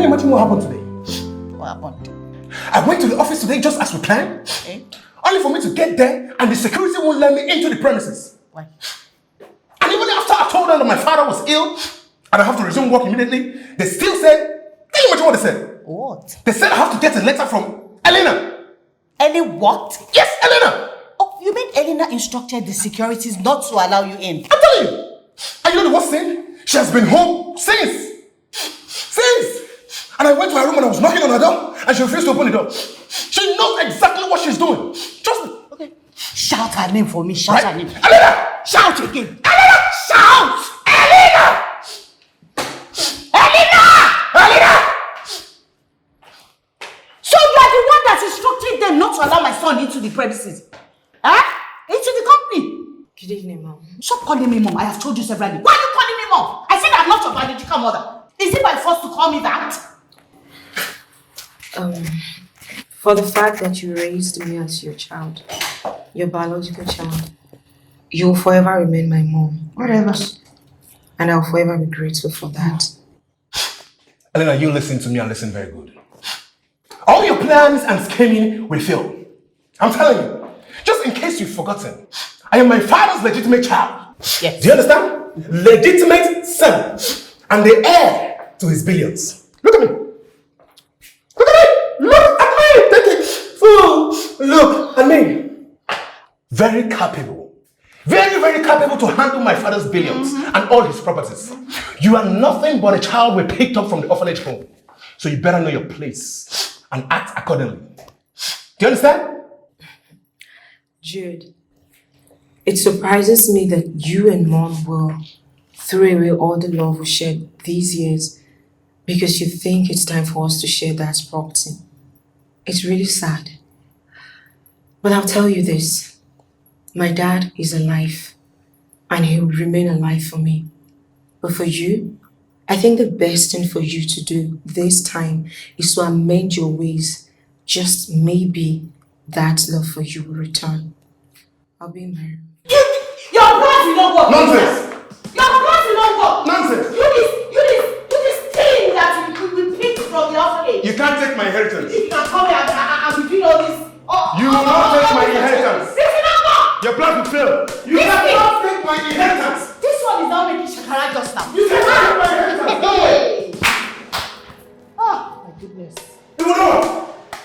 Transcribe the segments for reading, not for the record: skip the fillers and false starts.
you imagine what happened today? What happened? I went to the office today just as we planned. Okay. Only for me to get there and the security won't let me into the premises. Why? And even after I told them that my father was ill and I have to resume work immediately, they still said, can you imagine what they said? What? They said I have to get a letter from Elena. Ellie what? Yes, Elena! Oh, you mean Elena instructed the securities not to allow you in? I'm telling you! And you know the worst thing? She has been home since! And I went to her room and I was knocking on her door and she refused to open the door. She knows exactly what she's doing. Trust me. Okay. Shout her name for me. Shout her name. Elena! Shout again. Elena! Shout! Elena! Elena! Elena! So you are the one that instructed them not to allow my son into the premises? Huh? Into the company? Good evening, Mom. Stop calling me Mom. I have told you several times. Why are you calling me Mom? I said I'm not your biological mother. Is it by force to call me that? For the fact that you raised me as your child, your biological child, you will forever remain my mom. Whatever. And I'll forever be grateful for that. Elena, you listen to me and listen very good. All your plans and scheming will fail. I'm telling you. Just in case you've forgotten, I am my father's legitimate child. Yes. Do you understand? Legitimate son. And the heir to his billions. Look at me. Look at me. Look at me. Take it. Fool. Look at me. Very capable. Very, very capable to handle my father's billions and all his properties. You are nothing but a child we picked up from the orphanage home. So you better know your place and act accordingly. Do you understand? Jude, it surprises me that you and Mom will throw away all the love we shared these years because you think it's time for us to share that property. It's really sad. But I'll tell you this. My dad is alive and he will remain alive for me. But for you, I think the best thing for you to do this time is to amend your ways. Just maybe that love for you will return. I'll be married. Your plans will not work. Nonsense! Your plans will not work. Nonsense! You this thing that you picked from the orphanage. You can't take my inheritance. You can come here and be doing all this. You will not take my inheritance. This is not work. Your plan will fail. You cannot take my inheritance. This one is now making shakara just now. You cannot take my inheritance. No way. Oh my goodness. You will not.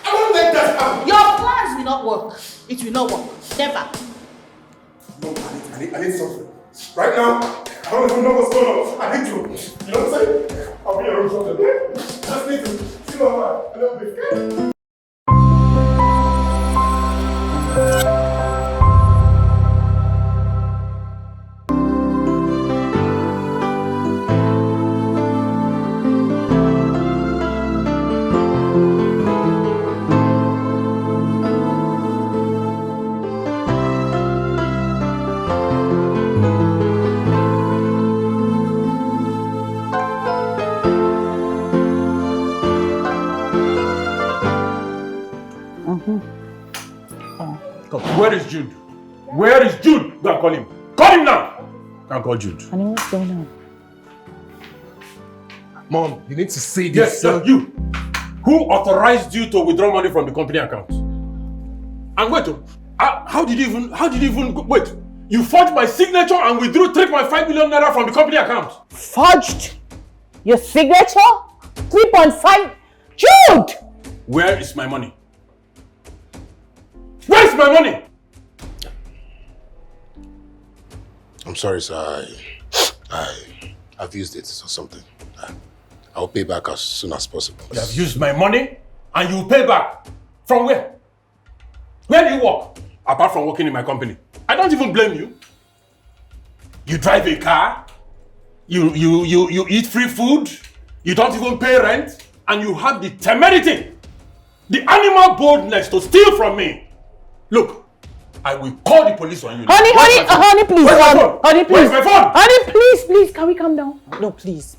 I won't let that happen. Your plans will not work. It will not work. Never. No, I need something. Right now, I don't even know what's going on. I need to. You know what I'm saying? I'll be around something. Just need to see my mind a little bit. Where is Jude? Where is Jude? Go and call him. Call him now! Can't call Jude. Honey, what's going on? Mom, you need to see this. Yes, you. Who authorized you to withdraw money from the company account? And wait, how did you even, wait, you forged my signature and withdrew 3.5 million naira from the company account? Forged? Your signature? 3.5? Jude! Where is my money? Where is my money? I'm sorry, sir. I've used it or something. I'll pay back as soon as possible. You have used my money and you will pay back. From where? Where do you work? Apart from working in my company. I don't even blame you. You drive a car, you eat free food, you don't even pay rent, and you have the temerity, the animal boldness to steal from me. Look, I will call the police on you. Honey, please. Honey, please. Where's my phone? Honey, please. Can we calm down? No, please.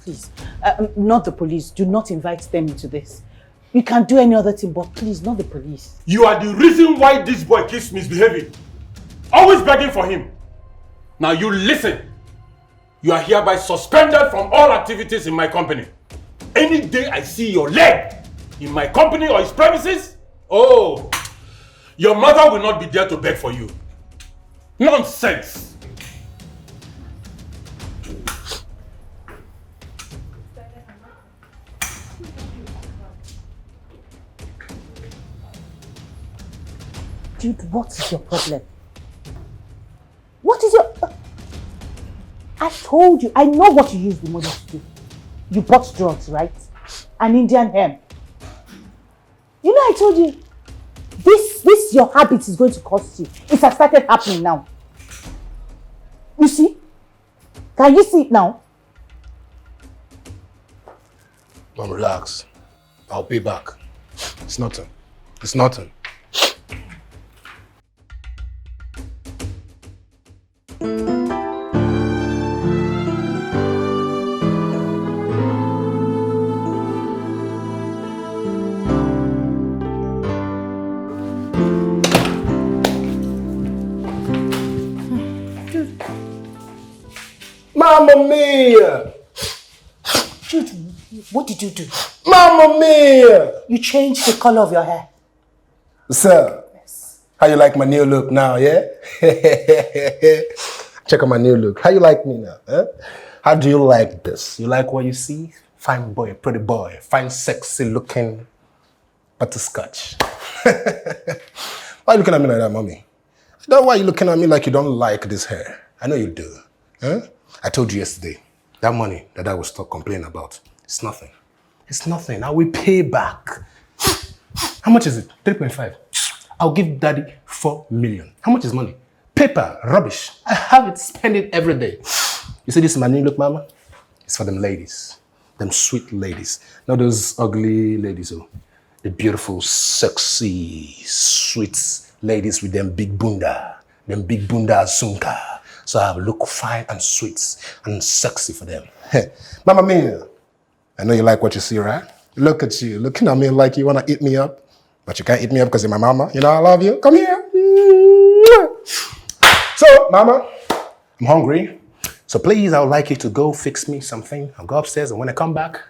Not the police. Do not invite them into this. You can do any other thing, but please, not the police. You are the reason why this boy keeps misbehaving. Always begging for him. Now you listen. You are hereby suspended from all activities in my company. any day I see your leg in my company or his premises, oh, your mother will not be there to beg for you. Nonsense! Jude, what is your problem? What is your... I told you, I know what you used the money to do. You bought drugs, right? An Indian hemp. You know I told you, this your habit is going to cost you. It has started happening now. You see? Can you see it now? Mom, relax. I'll pay back. It's nothing. It's nothing. Mamma mia! Jude, what did you do? Mamma mia! You changed the color of your hair. What's up? Yes. How you like my new look now, yeah? Check out my new look. How you like me now? Huh? How do you like this? You like what you see? Fine boy, pretty boy, fine, sexy looking butterscotch. Why are you looking at me like that, mommy? Why are you looking at me like you don't like this hair? I know you do. Huh? I told you yesterday, that money that I was complaining about, it's nothing. It's nothing. I will pay back. How much is it? 3.5. I'll give daddy 4 million. How much is money? Paper, rubbish. I have it, spend it every day. You see this is my new look, mama? It's for them ladies. Them sweet ladies. Not those ugly ladies, oh. The beautiful, sexy, sweet ladies with them big bunda. Them big bunda azunka. So I look fine and sweet and sexy for them. Mama mia, I know you like what you see, right? Look at you, looking at me like you want to eat me up. But you can't eat me up because you're my mama. You know I love you. Come here. So, mama, I'm hungry. So please, I would like you to go fix me something. I'll go upstairs, and when I come back,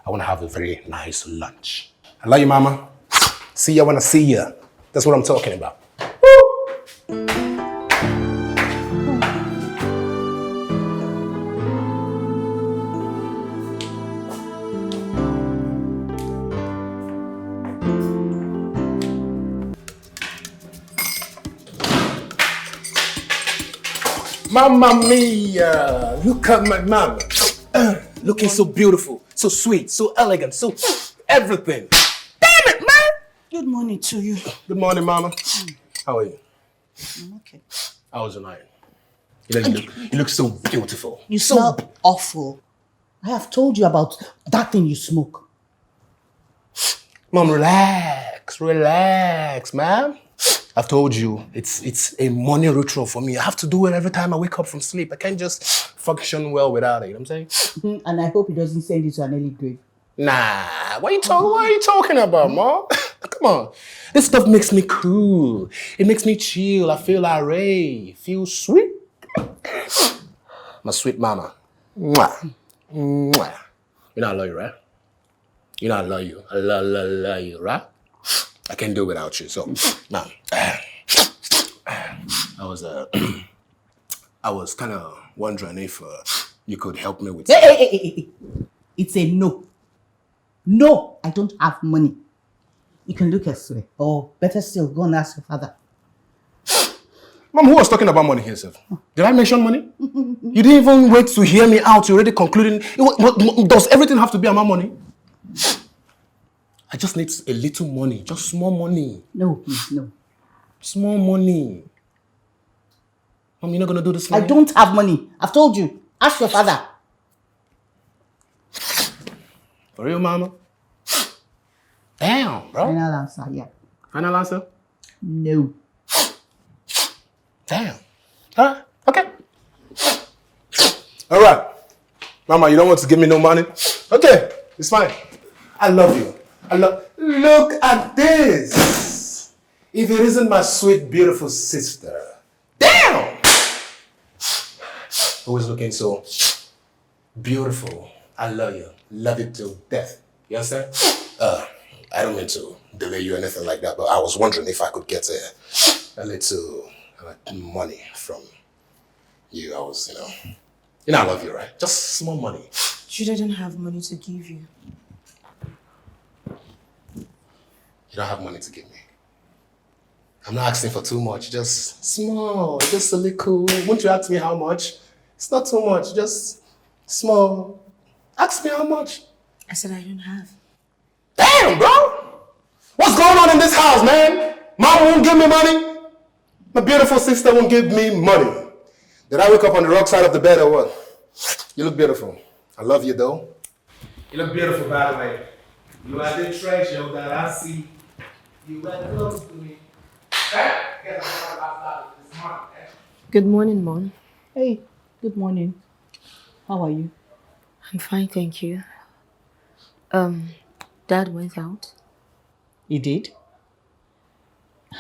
I want to have a very nice lunch. I love you, mama. See ya when I see ya. That's what I'm talking about. Woo! Mamma mia! Look at my mama. Looking so beautiful, so sweet, so elegant, so everything. Damn it, man! Good morning to you. Good morning, mama. How are you? I'm okay. How was your night? You look so beautiful. You smell awful. I have told you about that thing you smoke. Mom, relax, ma'am. I've told you, it's a morning ritual for me. I have to do it every time I wake up from sleep. I can't just function well without it, you know what I'm saying? And I hope it doesn't send you to an early grave. Nah, what are you talking about, Mom? Come on. This stuff makes me cool. It makes me chill. I feel irate. Feel sweet. My sweet mama. Mwah. Mwah. You know I love you, right? You know I love you. I love you, right? I can't do it without you. So, now, I was kind of wondering if you could help me with. Hey. It's a no. No, I don't have money. You can look elsewhere. Or better still, go and ask your father. Mom, who was talking about money here, sir? Did I mention money? You didn't even wait to hear me out. You're already concluding. Does everything have to be about money? I just need a little money. Just small money. No, please, no. Small money. Mom, you're not going to do this for I me? don't have money. I've told you. Ask your father. For real, mama? Damn, bro. Final answer, yeah. Final answer? No. Damn. All right. Okay. All right. Mama, you don't want to give me no money? Okay. It's fine. I love you. Look at this. If it isn't my sweet, beautiful sister. Damn. Always looking so beautiful I love you. Love you to death. You understand? I don't mean to delay you or anything like that, but I was wondering if I could get a little money from you. I was, I love you, right? Just small money. Jude, I don't have money to give you. You don't have money to give me. I'm not asking for too much, just small, just a little. Won't you ask me how much? It's not too much, just small. Ask me how much. I said I don't have. Damn, bro! What's going on in this house, man? Mom won't give me money. My beautiful sister won't give me money. Did I wake up on the wrong side of the bed or what? You look beautiful. I love you, though. You look beautiful, by the way. You are the treasure that I see. You were close to me. Good morning, Mom. Hey, good morning. How are you? I'm fine, thank you. Dad went out. You did?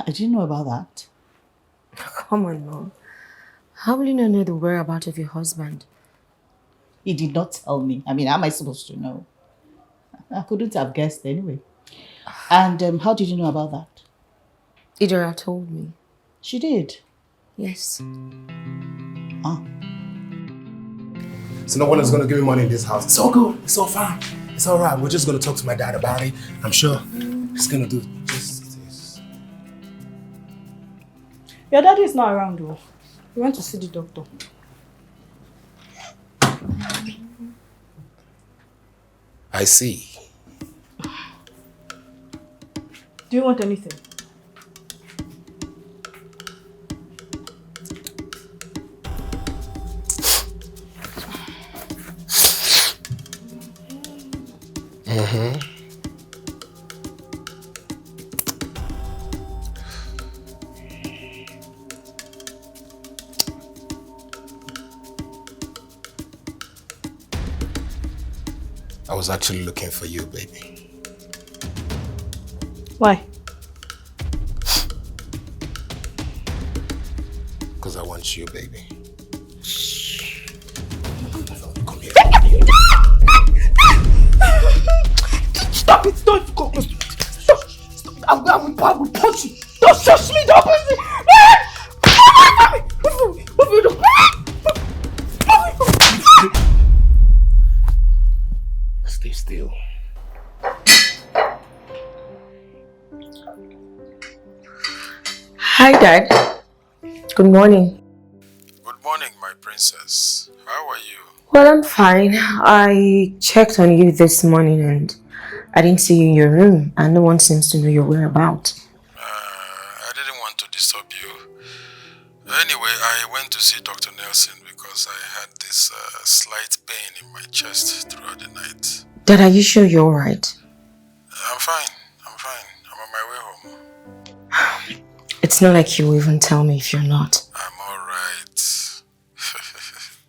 I didn't know about that. Come on, Mom. How will you not know the whereabouts of your husband? He did not tell me. I mean, how am I supposed to know? I couldn't have guessed anyway. And how did you know about that? Adara told me. She did? Yes. Ah. So no one is going to give me money in this house. It's all good. It's all fine. It's all right. We're just going to talk to my dad about it. I'm sure he's going to do just this. Your daddy is not around though. We went to see the doctor. I see. Do you want anything? I was actually looking for you, baby. Why? Because I want you, baby. Come here. Stop it! Don't go! Stop! I will punch you! Don't touch me! Don't punch me! Stay still. Hi, Dad. Good morning. Good morning, my princess. How are you? Well, I'm fine. I checked on you this morning and I didn't see you in your room, and no one seems to know your whereabouts. I didn't want to disturb you. Anyway, I went to see Dr. Nelson because I had this slight pain in my chest throughout the night. Dad, are you sure you're alright? I'm fine. I'm on my way home. It's not like you will even tell me if you're not. I'm alright.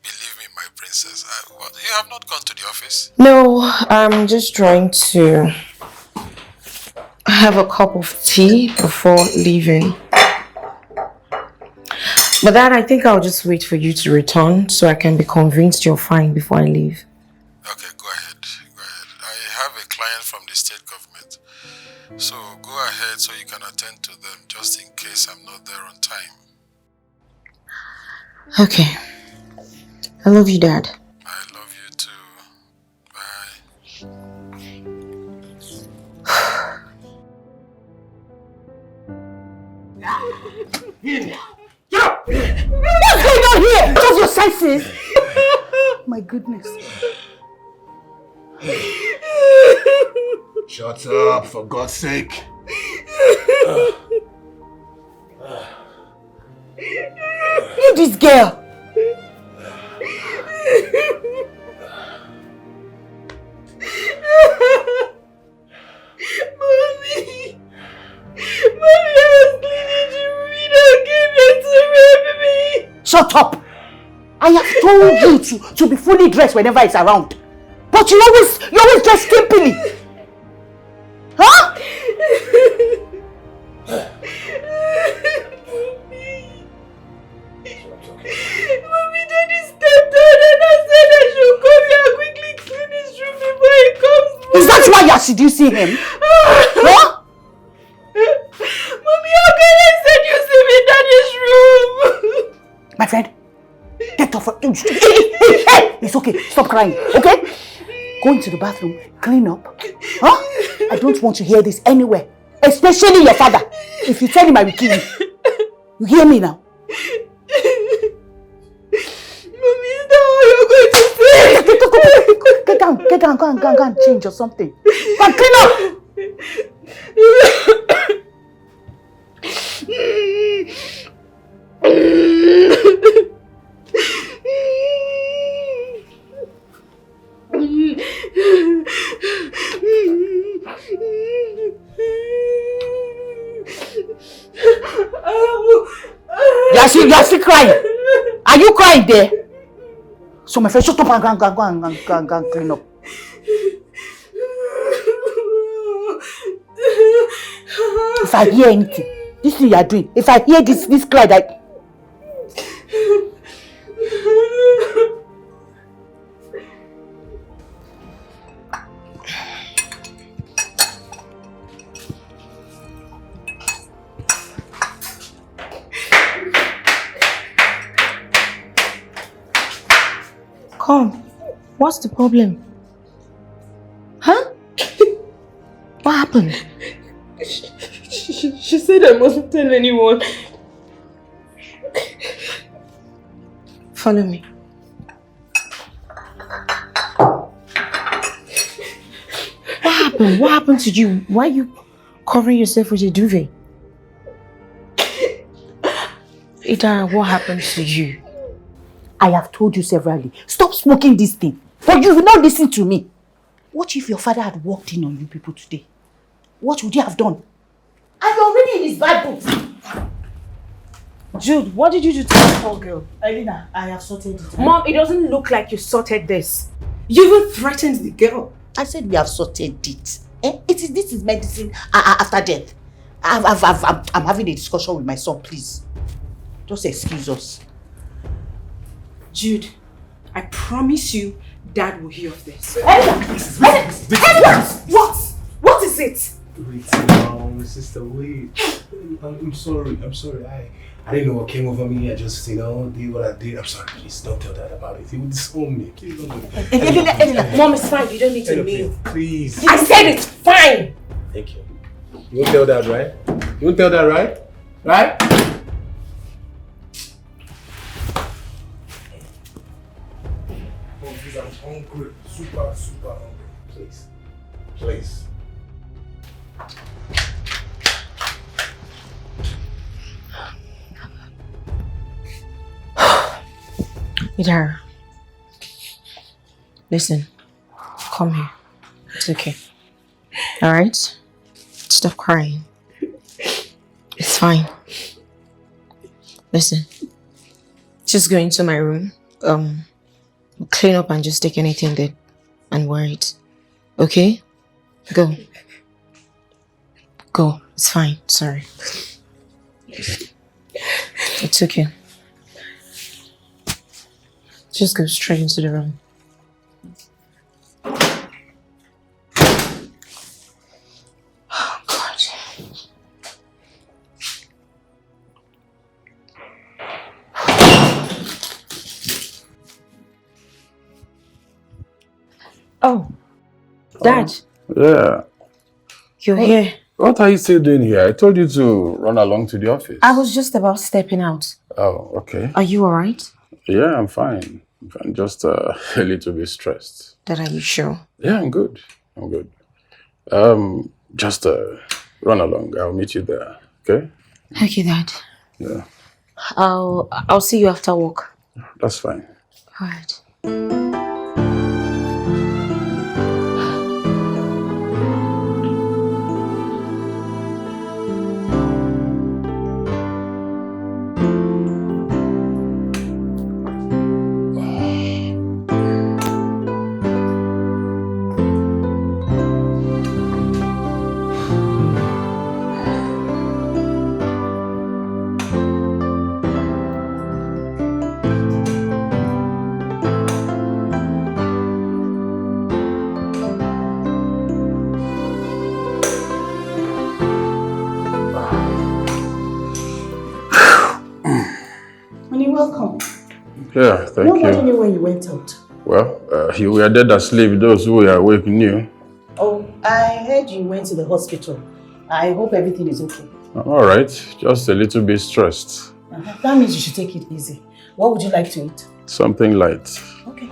Believe me, my princess. You have not gone to the office? No, I'm just trying to have a cup of tea before leaving. But Dad, I think I'll just wait for you to return so I can be convinced you're fine before I leave. Okay, go ahead. I have a client from the state government. So go ahead so you can attend to them just in case I'm not there on time. Okay. I love you, Dad. I love you too. Bye. What's going on here? Just your senses. My goodness. Shut up, for God's sake. You this girl. Mommy, I was cleaning to read and give it to me. Shut up. I have told you to be fully dressed whenever it's around. But you always dress skimpily. Huh? Mommy, Daddy stepped on and I said I should come here quickly clean his did you see him? Huh? Mommy, how can I send you see me in Daddy's room? My friend, get off. Hey, it's okay. Stop crying, okay? Go into the bathroom, clean up. Huh? I don't want to hear this anywhere, especially your father. If you tell him, I will kill you. You hear me now? Mommy, is that all you're going to say? Get down, go and change or something. Go and clean up. You are still crying. Are you crying there? So my friend, shut up and go and clean up. If I hear anything, this thing you are doing, if I hear this cry that... Come, what's the problem? Huh? What happened? She said I mustn't tell anyone. Follow me. What happened? What happened to you? Why are you covering yourself with a duvet? Adara, what happened to you? I have told you severally, stop smoking this thing. But you will not listen to me. What if your father had walked in on you people today? What would you have done? And you're already in his bad books. Jude, what did you do to this poor girl? Elena, I have sorted it. Mom, it doesn't look like you sorted this. You even threatened the girl. I said we have sorted it. This is medicine after death. I'm having a discussion with my son, please. Just excuse us. Jude, I promise you Dad will hear of this. What? What is it? Wait, my sister, wait. I'm sorry. I didn't know what came over me. I just, did what I did. I'm sorry. Please don't tell Dad about it. He would disown me. Please don't do it. Mom, it's fine. You don't need to kneel. Please. I said it's fine. Thank you. You won't tell Dad, right? You won't tell Dad, right? Right? Oh, please, I'm hungry. Super hungry. Please. Adara, listen, come here. It's okay. Alright? Stop crying. It's fine. Listen, just go into my room, clean up and just take anything there and wear it. Okay? Go. It's fine. Sorry. It's okay. Just go straight into the room. Oh, God. Oh, Dad. Yeah. You're here. What are you still doing here? I told you to run along to the office. I was just about stepping out. Oh, okay. Are you alright? Yeah, I'm fine. I'm just a little bit stressed. Dad, are you sure? Yeah, I'm good. Just run along. I'll meet you there. Okay? Okay, Dad. Yeah. I'll see you after work. That's fine. Alright. Yeah, thank Nobody you. knew when you went out. Well, you were dead asleep. Those who were awake knew. Oh, I heard you went to the hospital. I hope everything is okay. All right, just a little bit stressed. That means you should take it easy. What would you like to eat? Something light. Okay.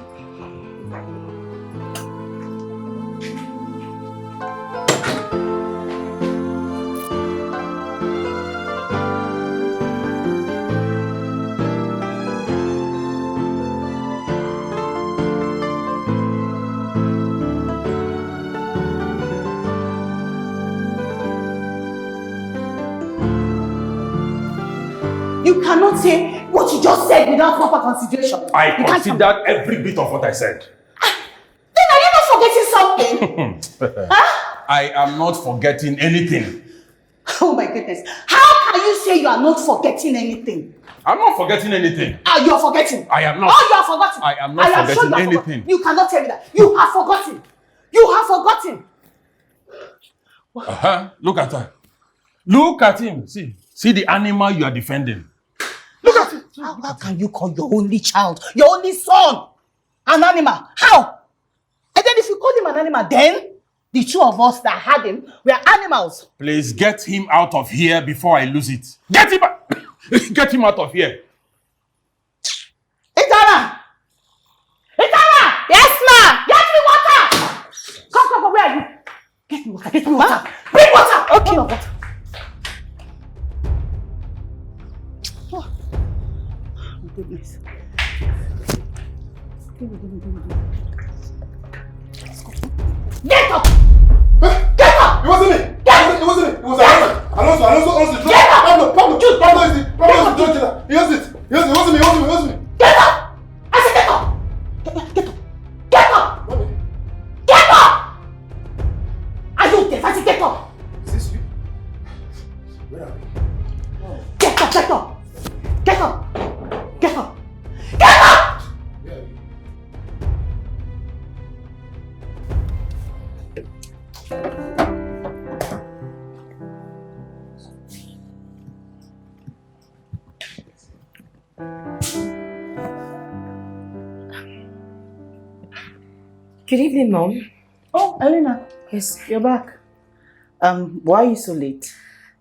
You cannot say what you just said without proper consideration. I considered every bit of what I said. Then are you not forgetting something? Huh? I am not forgetting anything. Oh my goodness. How can you say you are not forgetting anything? I'm not forgetting anything. You are forgetting. I am not. Oh, you are forgetting. I am not forgetting sure you anything. Forgotten. You cannot tell me that. You have forgotten. You have forgotten. Look at her. Look at him. See the animal you are defending. Look at it. How can you call your only child, your only son, an animal? How? And then if you call him an animal, then the two of us that had him were animals. Please get him out of here before I lose it. Get him out. Get him out of here. Adara! Adara! Yes, ma! Get me water! Come, where are you? Get me water, Bring water! Okay. Water. Oh. My goodness. Give me. Get up! Get up! It wasn't me! It wasn't me! It was Alonso! Get up! Pablo is the drug dealer! He has it! It wasn't me! Get up! I said get up! Get up! Get up! Are you deaf? I said get up! Is this you? Where are we? Get up! Get up! Get up! Get up! Get up! Where are you? Good evening, Mom. Oh, Elena. Yes. You're back. Why are you so late?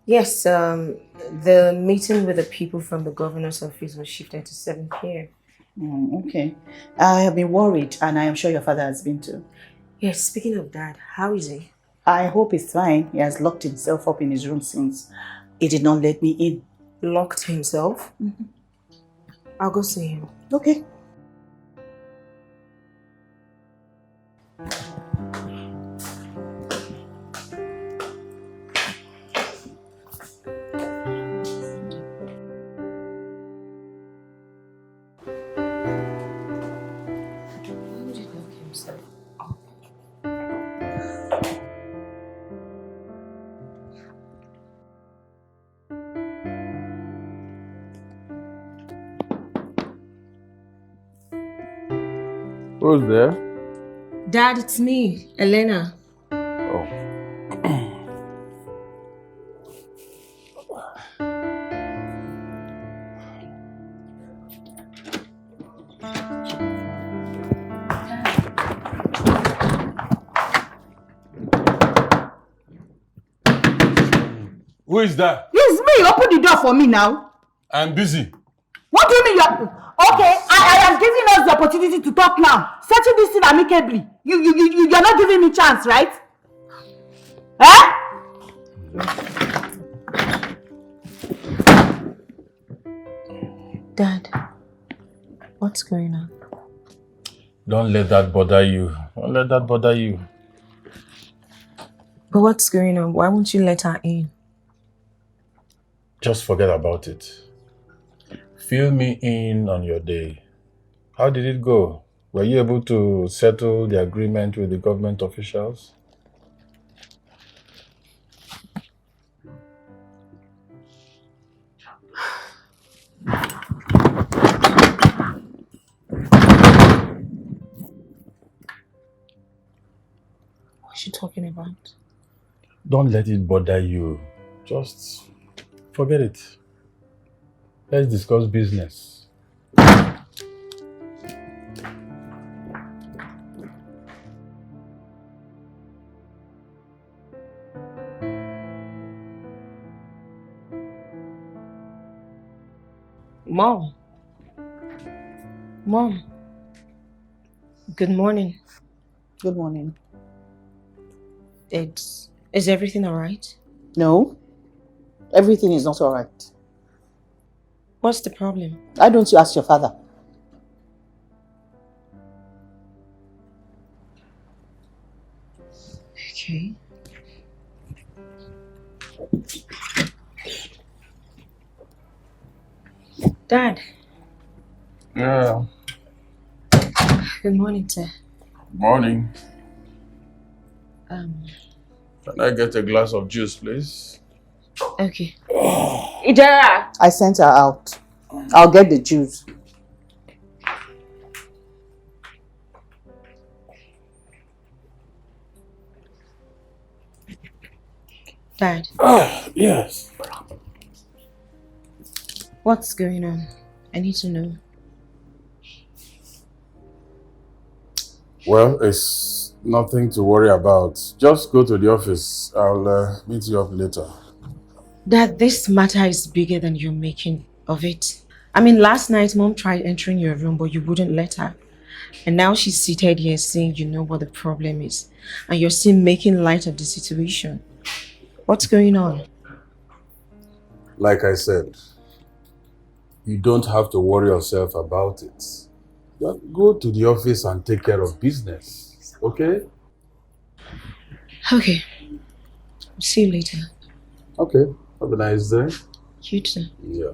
Yes, the meeting with the people from the governor's office was shifted to 7 p.m. Okay. I have been worried, and I am sure your father has been too. Yes, speaking of that, how is he? I hope he's fine. He has locked himself up in his room since he did not let me in. Locked himself? Mm-hmm. I'll go see him. Okay. Who's there? Dad, it's me, Elena. Oh. Who is that? It's me. Open the door for me now. I'm busy. What do you mean you're... Okay, I am giving us the opportunity to talk now. Settle this thing amicably. You're not giving me chance, right? Eh? Dad, what's going on? Don't let that bother you. Don't let that bother you. But what's going on? Why won't you let her in? Just forget about it. Fill me in on your day. How did it go? Were you able to settle the agreement with the government officials? What's she talking about? Don't let it bother you. Just forget it. Let's discuss business. Mom. Mom. Good morning. Good morning. Is everything alright? No, everything is not alright. What's the problem? Why don't you ask your father? Okay. Dad. Yeah. Good morning, sir. Morning. Um, Can I get a glass of juice, please? okay. Adara! I sent her out. I'll get the juice. Dad, Yes. what's going on? I need to know. Well, it's nothing to worry about. Just go to the office. I'll meet you up later. Dad, this matter is bigger than you're making of it. I mean, last night, Mom tried entering your room, but you wouldn't let her. And now she's seated here saying you know what the problem is. And you're still making light of the situation. What's going on? Like I said, you don't have to worry yourself about it. Just go to the office and take care of business. Okay? Okay. See you later. Okay. Have a nice day. You too. Yeah.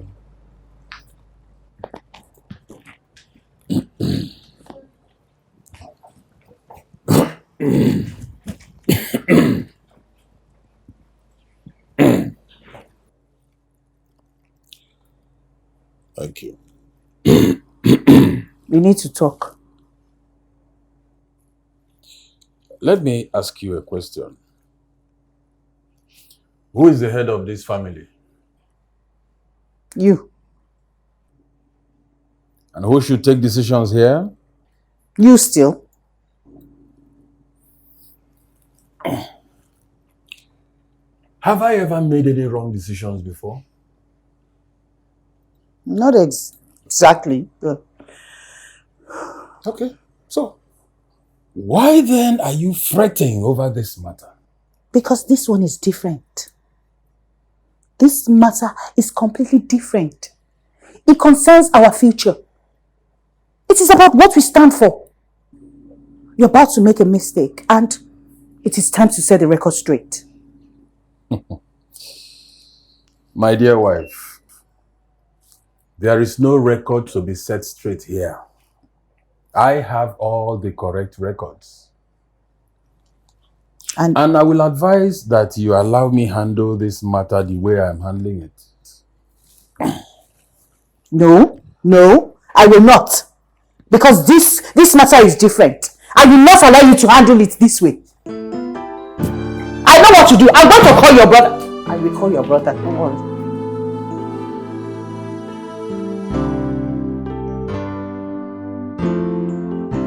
Thank you. We need to talk. Let me ask you a question. Who is the head of this family? You. And who should take decisions here? You still. Have I ever made any wrong decisions before? Not exactly. Okay. So, why then are you fretting over this matter? Because this one is different. This matter is completely different. It concerns our future. It is about what we stand for. You're about to make a mistake and it is time to set the record straight. My dear wife, there is no record to be set straight here. I have all the correct records. And I will advise that you allow me handle this matter the way I'm handling it. No, I will not. Because this matter is different. I will not allow you to handle it this way. I know what to do. I'm going to call your brother. I will call your brother. Don't worry.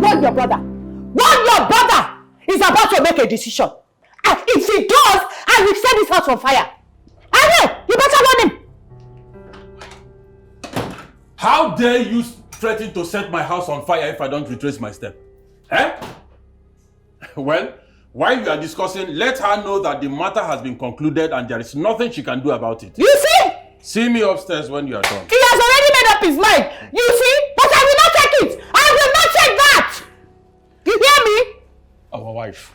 Warn your brother. Warn your brother is about to make a decision. And if he does, I will set this house on fire. I will. You better warn him. How dare you threaten to set my house on fire if I don't retrace my step? Eh? Well, while we are discussing, let her know that the matter has been concluded and there is nothing she can do about it. You see? See me upstairs when you are done. He has already made up his mind. You see? But I will not take it. I will not take that. You hear me? Our wife.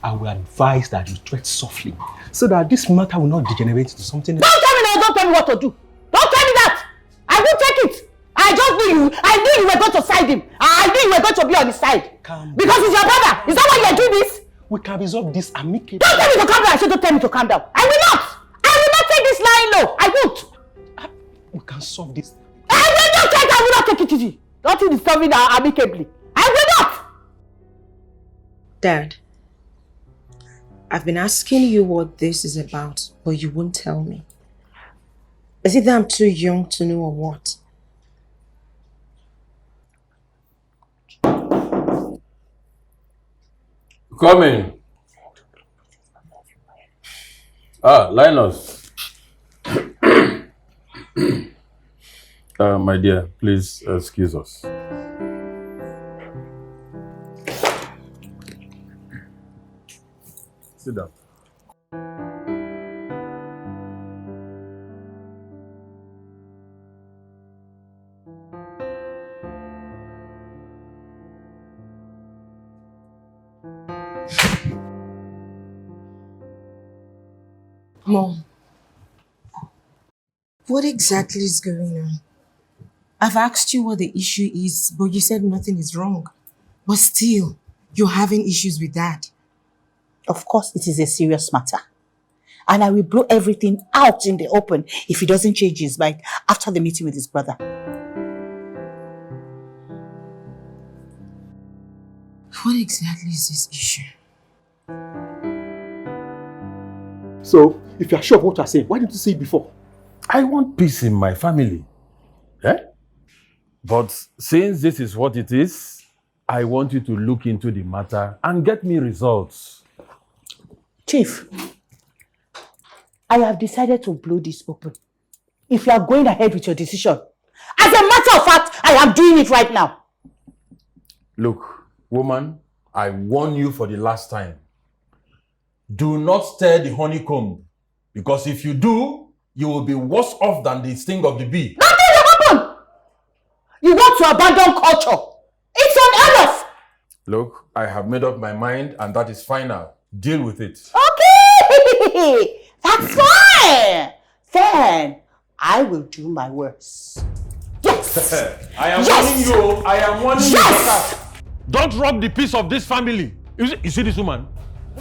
I will advise that you tread softly so that this matter will not degenerate into something else. Don't tell me now. Don't tell me what to do. Don't tell me that. I will take it. I just knew you. I knew you were going to side him. I knew you were going to be on his side. Because he's your brother. Is that why you're doing this? We can resolve this amicably. Don't tell me to calm down. I said don't tell me to calm down. I will not. I will not take this lying low. I won't. We can solve this. I will not take it easy. Nothing is solving amicably. I will not. Dad, I've been asking you what this is about, but you won't tell me. Is it that I'm too young to know or what? Come in. Ah, Linus. My dear, please excuse us. Sit down. Mom, what exactly is going on? I've asked you what the issue is, but you said nothing is wrong. But still, you're having issues with Dad. Of course, it is a serious matter. And I will blow everything out in the open if he doesn't change his mind after the meeting with his brother. What exactly is this issue? So, if you are sure of what you are saying, why didn't you say it before? I want peace in my family. Eh? But since this is what it is, I want you to look into the matter and get me results. Chief, I have decided to blow this open. If you are going ahead with your decision, as a matter of fact, I am doing it right now. Look, woman, I warn you for the last time. Do not stir the honeycomb, because if you do, you will be worse off than the sting of the bee. Nothing will happen! You want to abandon culture. It's unheard of. Look, I have made up my mind and that is final. Deal with it. Okay, that's fine. Then I will do my worst. Yes. I am Yes! warning you. I am warning Yes! you. Don't rob the peace of this family. You see this woman?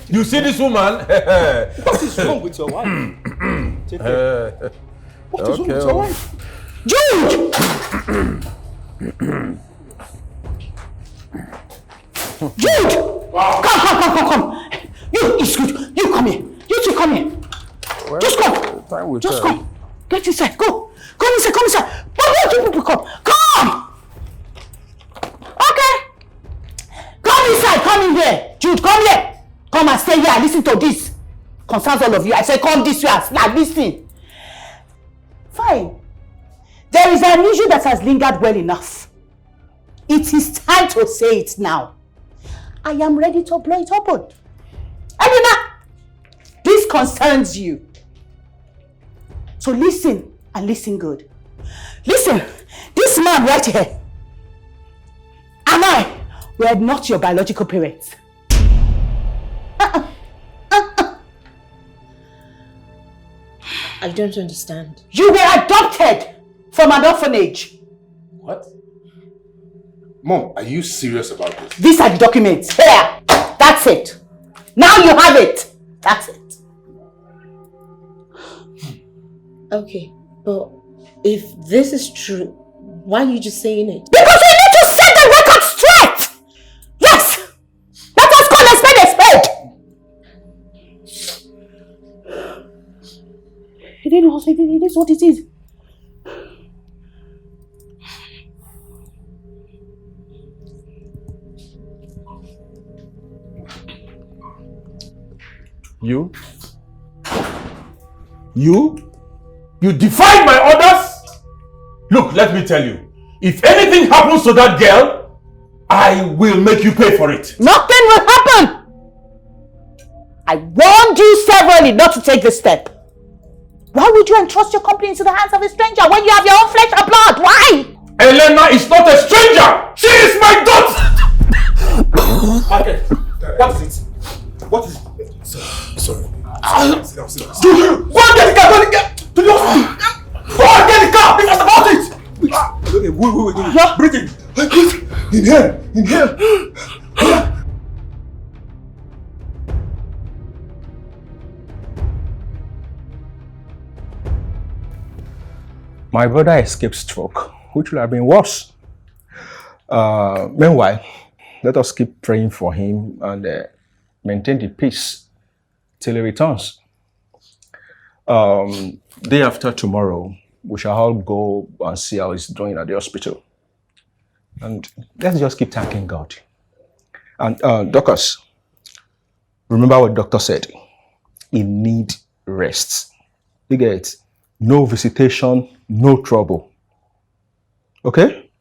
You see this woman? What is wrong with your wife? What is wrong with your wife? Jude! Jude! Wow. Come. You, it's good. You come here. You two come here. Well, Just come. time will Just tell. come. Get inside. Go. Come inside. Why don't you people come? Come! Okay. Come inside. Come in here. Jude, come here. Come and stay here and listen to this. Concerns all of you. I said come this way and listen. Fine. There is an issue that has lingered well enough. It is time to say it now. I am ready to blow it open. Elena, this concerns you. So listen, and listen good. Listen, this man right here and I were not your biological parents. I don't understand. You were adopted from an orphanage. What? Mom, are you serious about this? These are the documents. Here. That's it. Now you have it. That's it. Okay, but if this is true, why are you just saying it? Because we need to set the record straight! Yes! Let us call a spade a spade! It is what it is. You defied my orders? Look, let me tell you. If anything happens to that girl, I will make you pay for it. Nothing will happen! I warned you severally not to take this step. Why would you entrust your company into the hands of a stranger when you have your own flesh and blood? Why? Elena is not a stranger! She is my daughter! Okay, what is it? What is it? Sorry. Sit down. Jude, go and get the car! Go and get to the hospital! Go and get the car! This is about it! Okay, wait. Breathe in. Inhale. My brother escaped stroke, which would have been worse. Meanwhile, let us keep praying for him and maintain the peace till he returns. Day after tomorrow, we shall all go and see how he's doing at the hospital. And let's just keep thanking God. And doctors, remember what doctor said. He needs rest. You get it? No visitation, no trouble. Okay?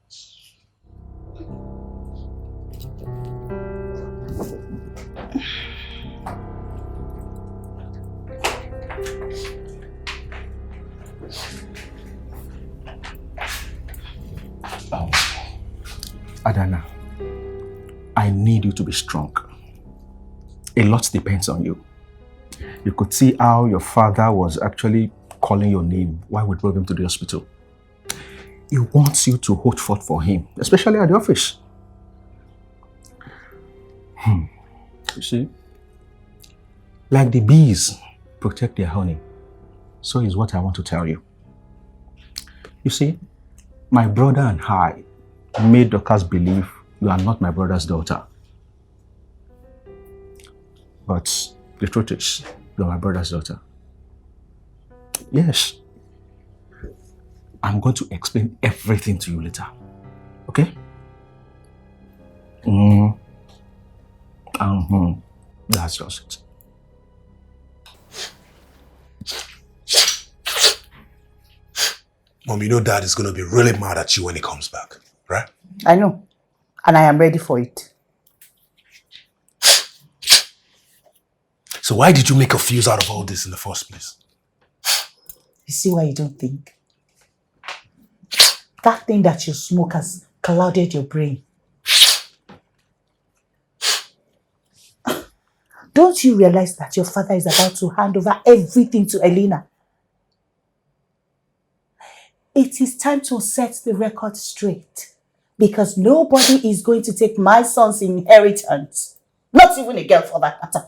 Adana, I need you to be strong. A lot depends on you. You could see how your father was actually calling your name while we drove him to the hospital. He wants you to hold forth for him, especially at the office. You see, like the bees protect their honey, so is what I want to tell you. You see, my brother and I made Dorcas believe you are not my brother's daughter. But the truth is, you are my brother's daughter. Yes. I'm going to explain everything to you later. Okay? That's just it. Mom, you know Dad is going to be really mad at you when he comes back, right? I know. And I am ready for it. So why did you make a fuse out of all this in the first place? You see why you don't think? That thing that you smoke has clouded your brain. Don't you realize that your father is about to hand over everything to Elena? It is time to set the record straight, because nobody is going to take my son's inheritance. Not even a girl for that matter.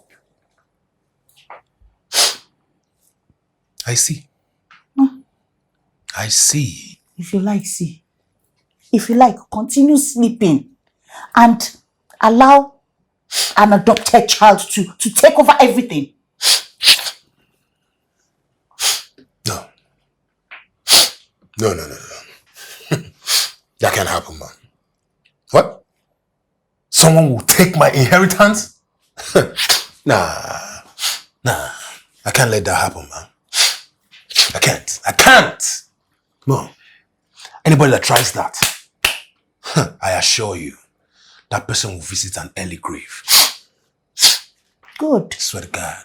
I see. I see. If you like, see. If you like, continue sleeping and allow an adopted child to take over everything. No. No. That can't happen, man. What? Someone will take my inheritance? Nah. I can't let that happen, man. I can't. Come on. Anybody that tries that, I assure you, that person will visit an early grave. Good. I swear to God.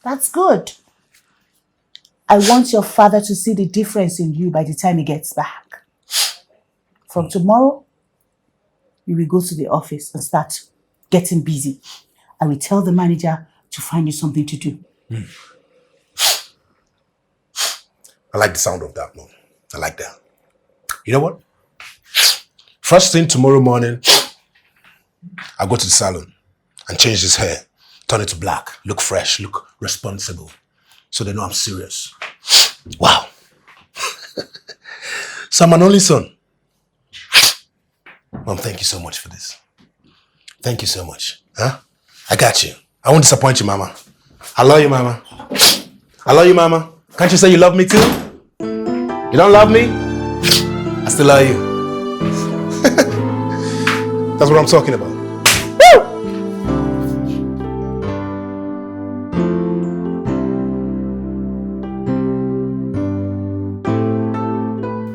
That's good. I want your father to see the difference in you by the time he gets back. From tomorrow, you will go to the office and start getting busy. I will tell the manager to find you something to do. I like the sound of that, Mom. I like that. You know what? First thing tomorrow morning, I'll go to the salon and change his hair. Turn it to black. Look fresh. Look responsible. So they know I'm serious. Wow. So I'm an only son. Mom, thank you so much for this. Thank you so much. Huh? I got you. I won't disappoint you, Mama. I love you, Mama. I love you, Mama. Can't you say you love me too? You don't love me? I still love you. That's what I'm talking about. Woo!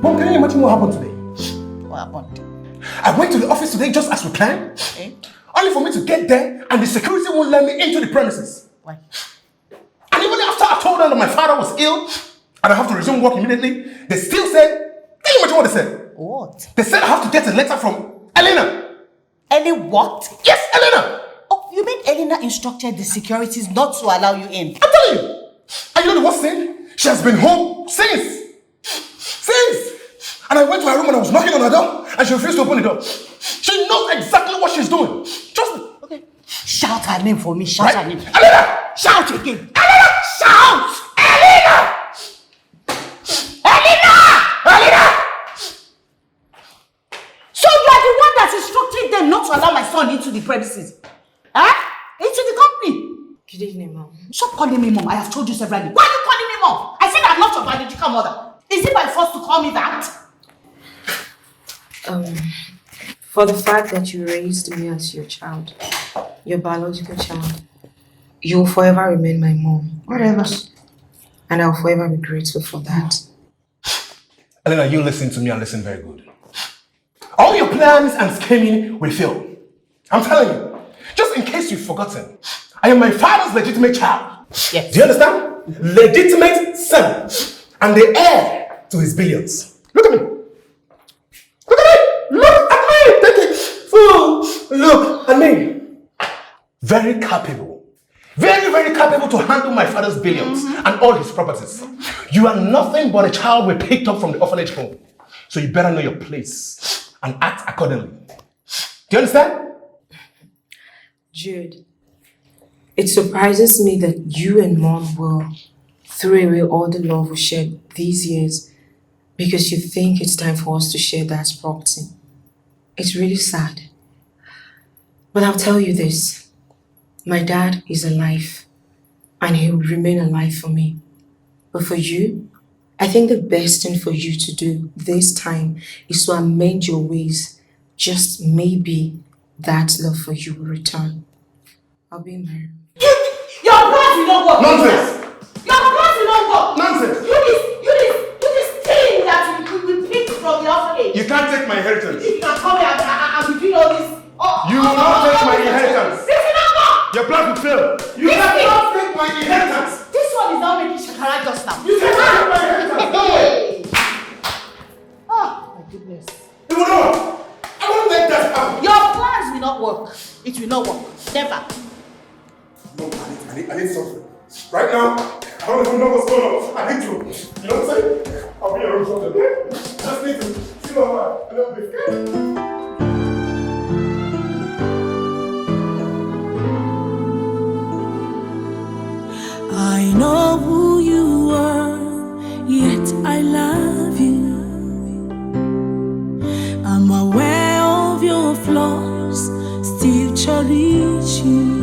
Mom, can you imagine what happened today? What happened? I went to the office today just as we planned. Only for me to get there and the security won't let me into the premises. Why? And even after I told them that my father was ill and I have to resume work immediately, they still said, can you imagine what they said? What? They said I have to get a letter from Elena. Ellie what? Yes, Elena. Oh, you mean Elena instructed the securities not to allow you in? I'm telling you. And you know the worst thing? She has been home since. And I went to her room and I was knocking on her door and she refused to open the door. She knows exactly what she's doing. Trust me. Okay. Shout her name for me. Shout her name. Elena! Shout again. Elena! Shout! Elena! Elena! So you are the one that instructed them not to allow my son into the premises? Huh? Into the company? Good evening, Mom. Stop calling me Mom. I have told you severally. Why are you calling me Mom? I said I'm not your biological mother. Is it by force to call me that? For the fact that you raised me as your child, your biological child, you will forever remain my mom. Whatever. And I'll forever be grateful for that. Elena, you listen to me and listen very good. All your plans and scheming will fail. I'm telling you. Just in case you've forgotten, I am my father's legitimate child. Yes. Do you understand? Legitimate son and the heir to his billions. Look at me. Look at me. Look at me. Take it. Fool. Look at me. Very capable. Very, very capable to handle my father's billions and all his properties. You are nothing but a child we picked up from the orphanage home. So you better know your place and act accordingly. Do you understand? Jude, it surprises me that you and Mom will throw away all the love we shared these years because you think it's time for us to share that property. It's really sad. But I'll tell you this. My dad is alive and he will remain alive for me. But for you, I think the best thing for you to do this time is to amend your ways. Just maybe that love for you will return. I'll be married. Your plans will not work. Nonsense! Your plans will not work. Nonsense! You this thing that we picked from the orphanage. You can't take my inheritance. You can come here and be doing all this. You will not take my inheritance. This will not work. Your plan will fail. You cannot take my inheritance. This one is not making shakara just now. You cannot take my inheritance. No way. Oh my goodness. You will not. I won't let that happen. Your plans will not work. It will not work. Never. No, I need something. Right now, I don't even know what's going on. I need to. You know what I'm saying? I'll be in a room shortly, okay? Just need to see my wife a little bit. I know who you are, yet I love you. I'm aware of your flaws, still cherish you.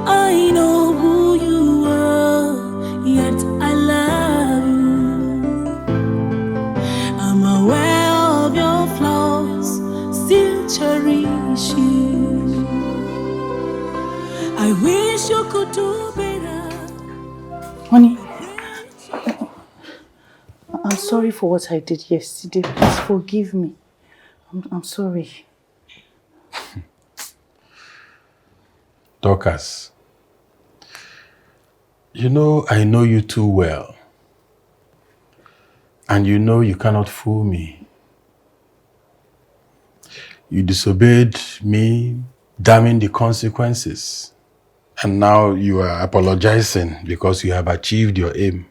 I know who you are, yet I love you. I'm aware of your flaws, still cherish you. I wish you could do better. Honey, I'm sorry for what I did yesterday. Please forgive me. I'm sorry. Dorcas, you know I know you too well. And you know you cannot fool me. You disobeyed me, damning the consequences. And now you are apologizing because you have achieved your aim.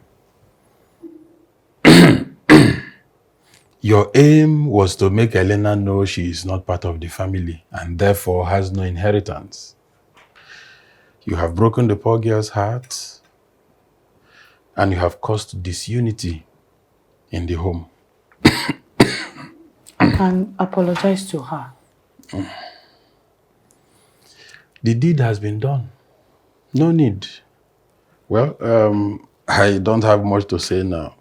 Your aim was to make Elena know she is not part of the family and therefore has no inheritance. You have broken the poor girl's heart and you have caused disunity in the home. I can apologize to her. The deed has been done. No need. Well, I don't have much to say now.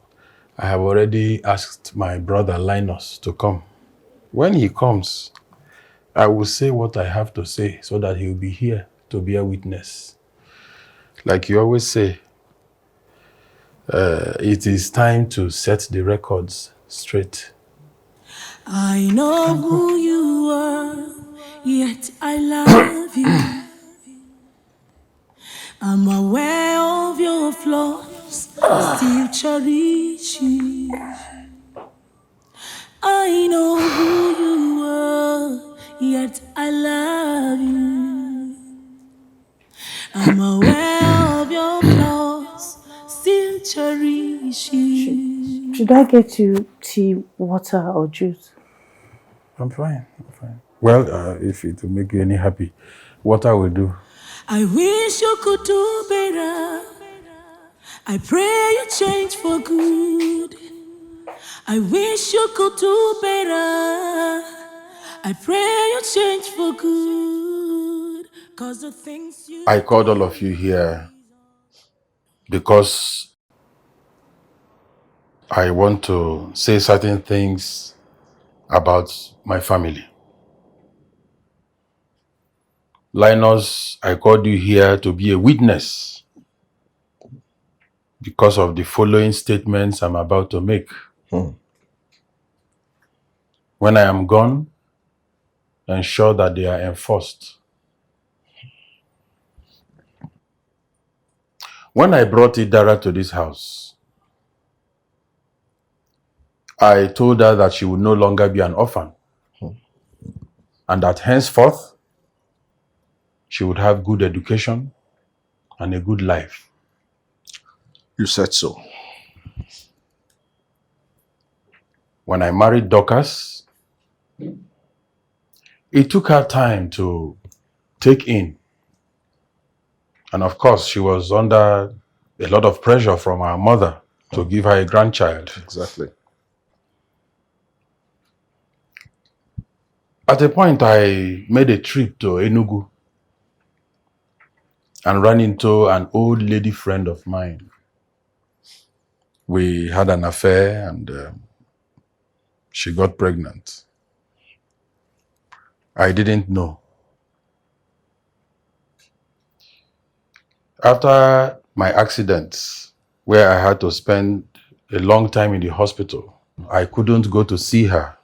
I have already asked my brother Linus to come. When he comes, I will say what I have to say so that he will be here to bear witness. Like you always say, it is time to set the records straight. I know who you are, yet I love you. I'm aware of your flaws, still cherish you. I know who you are, yet I love you. I'm aware of your flaws, still cherish you. Should I get you tea, water, or juice? I'm fine. Well, if it will make you any happy, water will do. I wish you could do better. I pray you change for good. I wish you could do better. I pray you change for good. 'Cause the things you I called all of you here because I want to say certain things about my family. Linus, I called you here to be a witness because of the following statements I'm about to make. When I am gone, ensure that they are enforced. When I brought Adara to this house, I told her that she would no longer be an orphan, and that henceforth, she would have good education and a good life. You said so. When I married Dorcas, it took her time to take in. And of course, she was under a lot of pressure from her mother to give her a grandchild. Exactly. At a point, I made a trip to Enugu and ran into an old lady friend of mine. We had an affair and she got pregnant. I didn't know. After my accident, where I had to spend a long time in the hospital, I couldn't go to see her.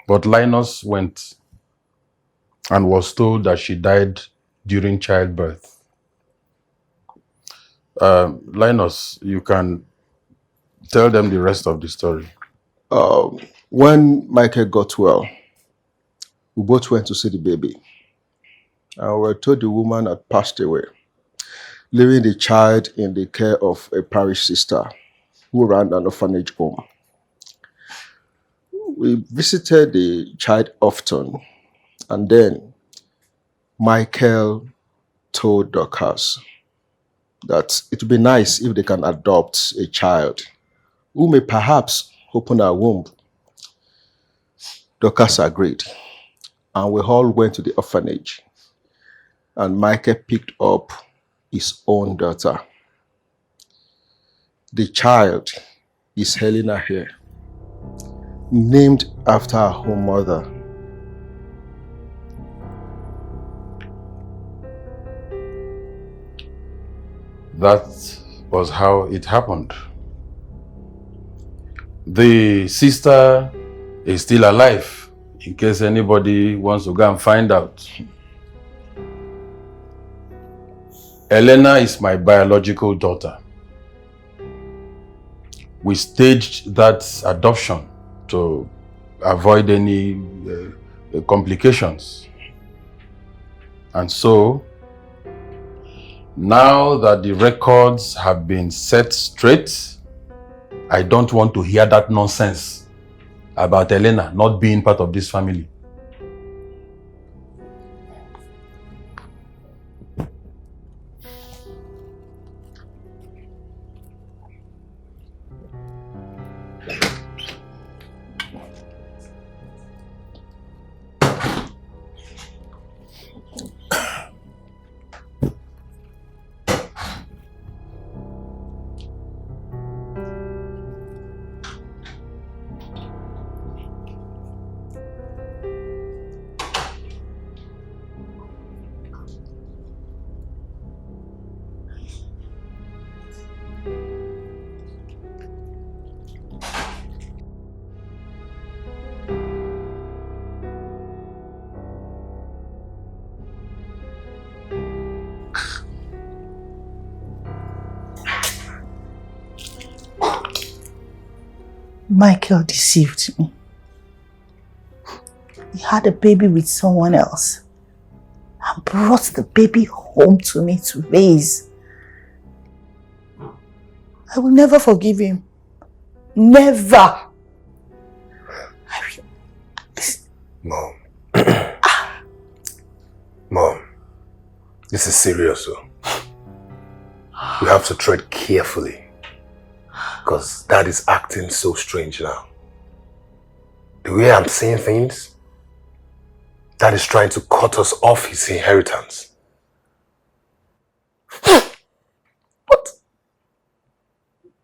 But Linus went and was told that she died during childbirth. Linus, you can tell them the rest of the story. When Michael got well, we both went to see the baby. And we were told the woman had passed away, leaving the child in the care of a parish sister who ran an orphanage home. We visited the child often, and then Michael told Dorcas that it would be nice if they can adopt a child who may perhaps open her womb. Dorcas agreed, and we all went to the orphanage, and Michael picked up his own daughter. The child is Elena here, named after her own mother. That was how it happened. The sister is still alive, in case anybody wants to go and find out. Elena is my biological daughter. We staged that adoption to avoid any complications. And so, now that the records have been set straight, I don't want to hear that nonsense about Elena not being part of this family. Michael deceived me. He had a baby with someone else and brought the baby home to me to raise. I will never forgive him. Never. Mom. Mom, this is serious, though. You have to tread carefully. Because Dad is acting so strange now. The way I'm seeing things, Dad is trying to cut us off his inheritance. What?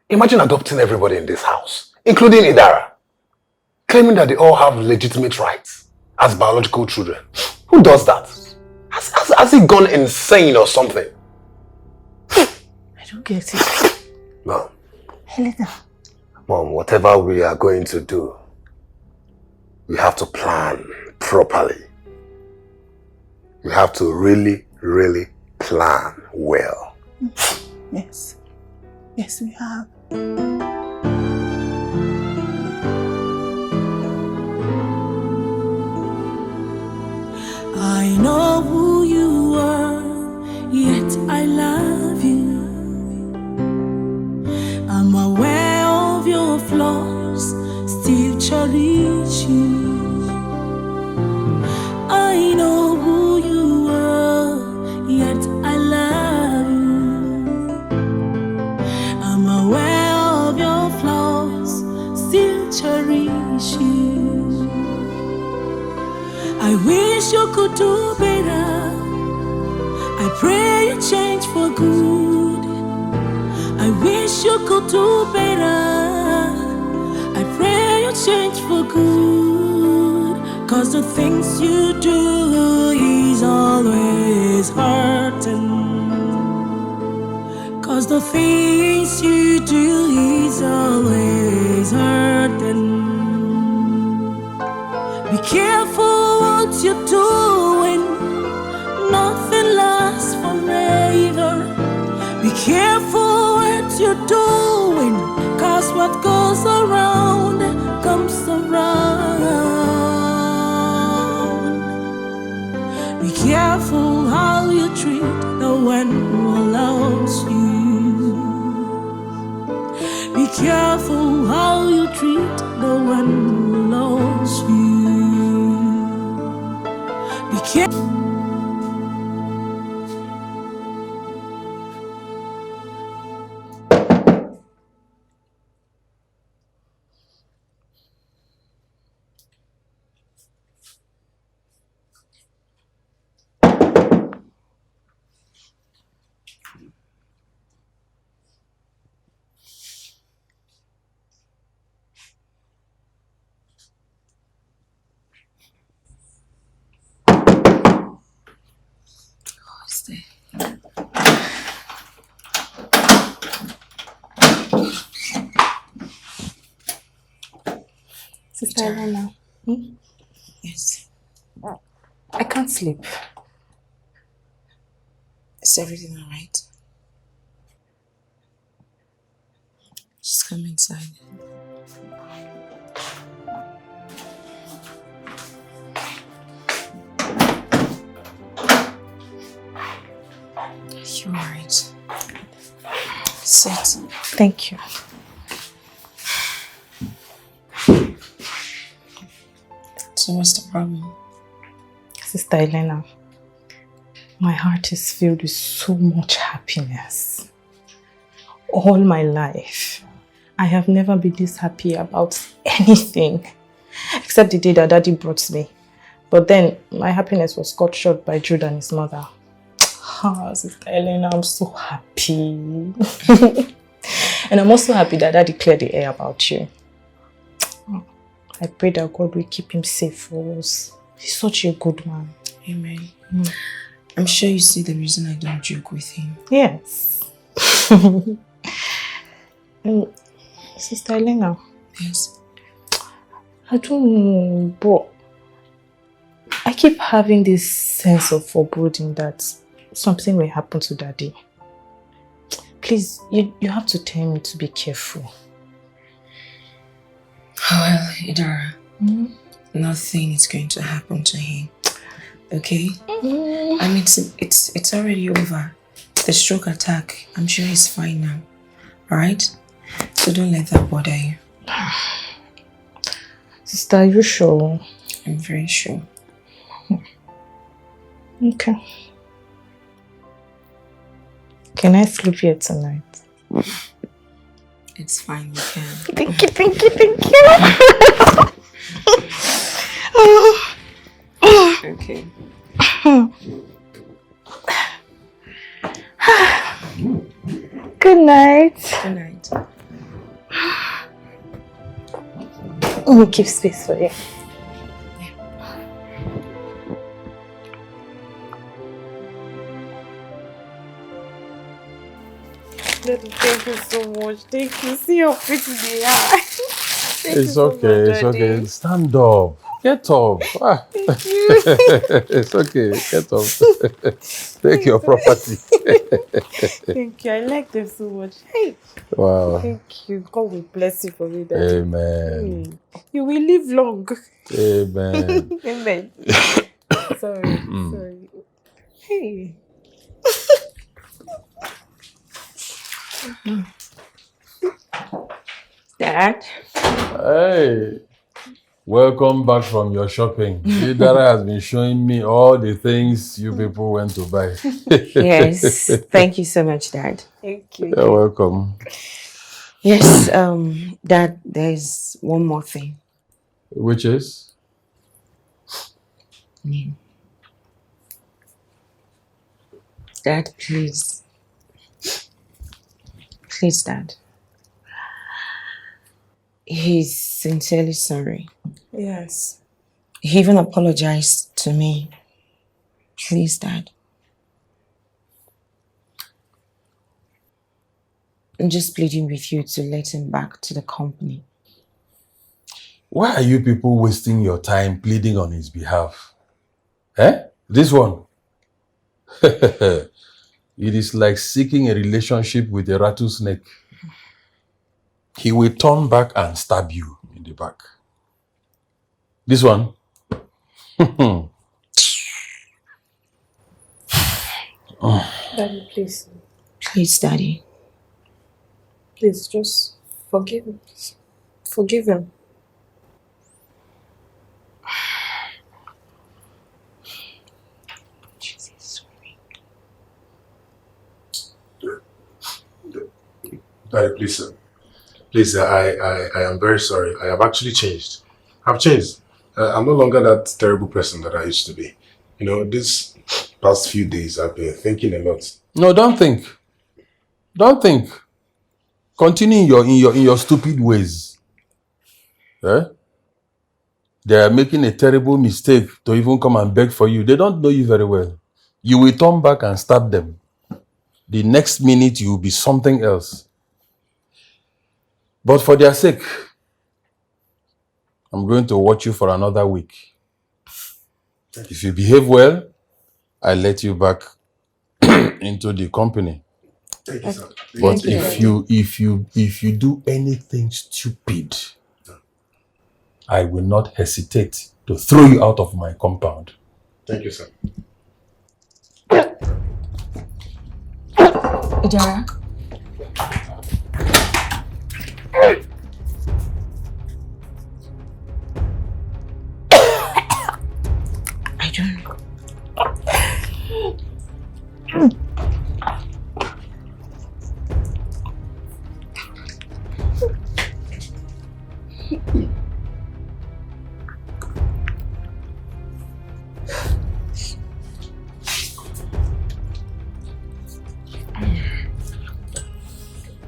Imagine adopting everybody in this house, including Adara, claiming that they all have legitimate rights as biological children. Who does that? Has he gone insane or something? I don't get it. Mom. Elena. Mom, whatever we are going to do, we have to plan properly. We have to really, really plan well. Yes. Yes, we have. I know who you are, yet I love you. I'm aware of your flaws, still cherish you. I know who you are, yet I love you. I'm aware of your flaws, still cherish you. I wish you could do better. I pray you change for good. I wish you could do better. I pray you change for good. 'Cause the things you do is always hurting. 'Cause the things you do is always hurting. Be careful what you're doing. Nothing lasts forever. Be careful what you're doing. 'Cause what goes around comes around. Be careful how you treat the one who loves you. Be careful how you treat the one who loves you. Be careful. Sister Elena. Yes. I can't sleep. Is everything alright? Just come inside. You're alright. Sit. Thank you. So what's the problem? Sister Elena, my heart is filled with so much happiness. All my life, I have never been this happy about anything, except the day that Daddy brought me. But then, my happiness was cut short by Jude and his mother. Ah, Sister Elena, I'm so happy. And I'm also happy that Daddy cleared the air about you. I pray that God will keep him safe for us. He's such a good man. Amen. I'm sure you see the reason I don't joke with him. Yes. Sister Elena. Yes. I don't know, but I keep having this sense of foreboding that something will happen to Daddy. Please, you have to tell me to be careful. Well, Adara, nothing is going to happen to him. Okay? I mean, it's already over. The stroke attack, I'm sure he's fine now. Alright? So don't let that bother you. Sister, are you sure? I'm very sure. Okay. Can I sleep here tonight? It's fine, you can. Thank you, thank you, thank you. Okay. Good night. Good night. We'll keep space for you. Daddy, thank you so much. Thank you. See how pretty they are. Thank you It's so okay, much, it's Daddy. okay. Stand up. Get up. Ah. Thank you. It's okay. Get up. Take your property. Thank you. I like them so much. Hey. Wow. Thank you. God will bless you for me, Daddy. Amen. You will live long. Amen. Amen. Sorry. Hey. Dad? Hey. Welcome back from your shopping. Adara has been showing me all the things you people went to buy. Yes. Thank you so much, Dad. Thank you. You're welcome. Yes, Dad, there's one more thing. Which is? Dad, please. Please, Dad. He's sincerely sorry. Yes. He even apologized to me. Please, Dad. I'm just pleading with you to let him back to the company. Why are you people wasting your time pleading on his behalf? Eh? This one? It is like seeking a relationship with a rattlesnake. He will turn back and stab you in the back. This one? Daddy, please. Please, Daddy. Please, just forgive him. Forgive him. Jesus. Daddy, please, sir. Please, I am very sorry. I have actually changed. I've changed. I'm no longer that terrible person that I used to be. You know, these past few days I've been thinking a lot. No, don't think. Don't think. Continue in your stupid ways. Eh? They are making a terrible mistake to even come and beg for you. They don't know you very well. You will turn back and stab them. The next minute you will be something else. But for their sake, I'm going to watch you for another week. If you behave well, I'll let you back into the company. Thank you, sir. But if you do anything stupid, I will not hesitate to throw you out of my compound. Thank you, sir. Adara? I don't know.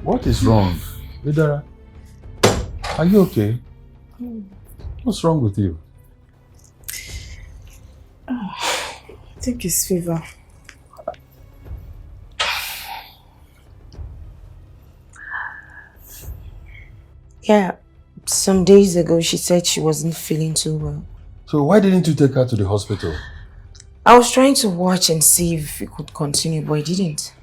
What is wrong? Adara, are you okay? What's wrong with you? I think it's fever. Yeah, some days ago she said she wasn't feeling too well. So why didn't you take her to the hospital? I was trying to watch and see if it could continue, but it didn't.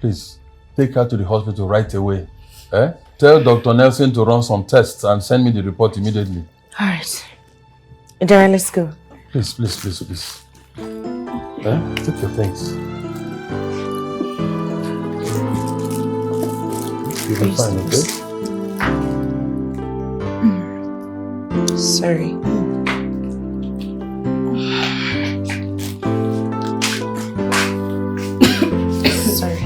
Please, take her to the hospital right away. Eh? Tell Dr. Nelson to run some tests and send me the report immediately. All right. Adara, let's go. Please. Eh? Take your things. You'll be fine, okay? Sorry. Sorry.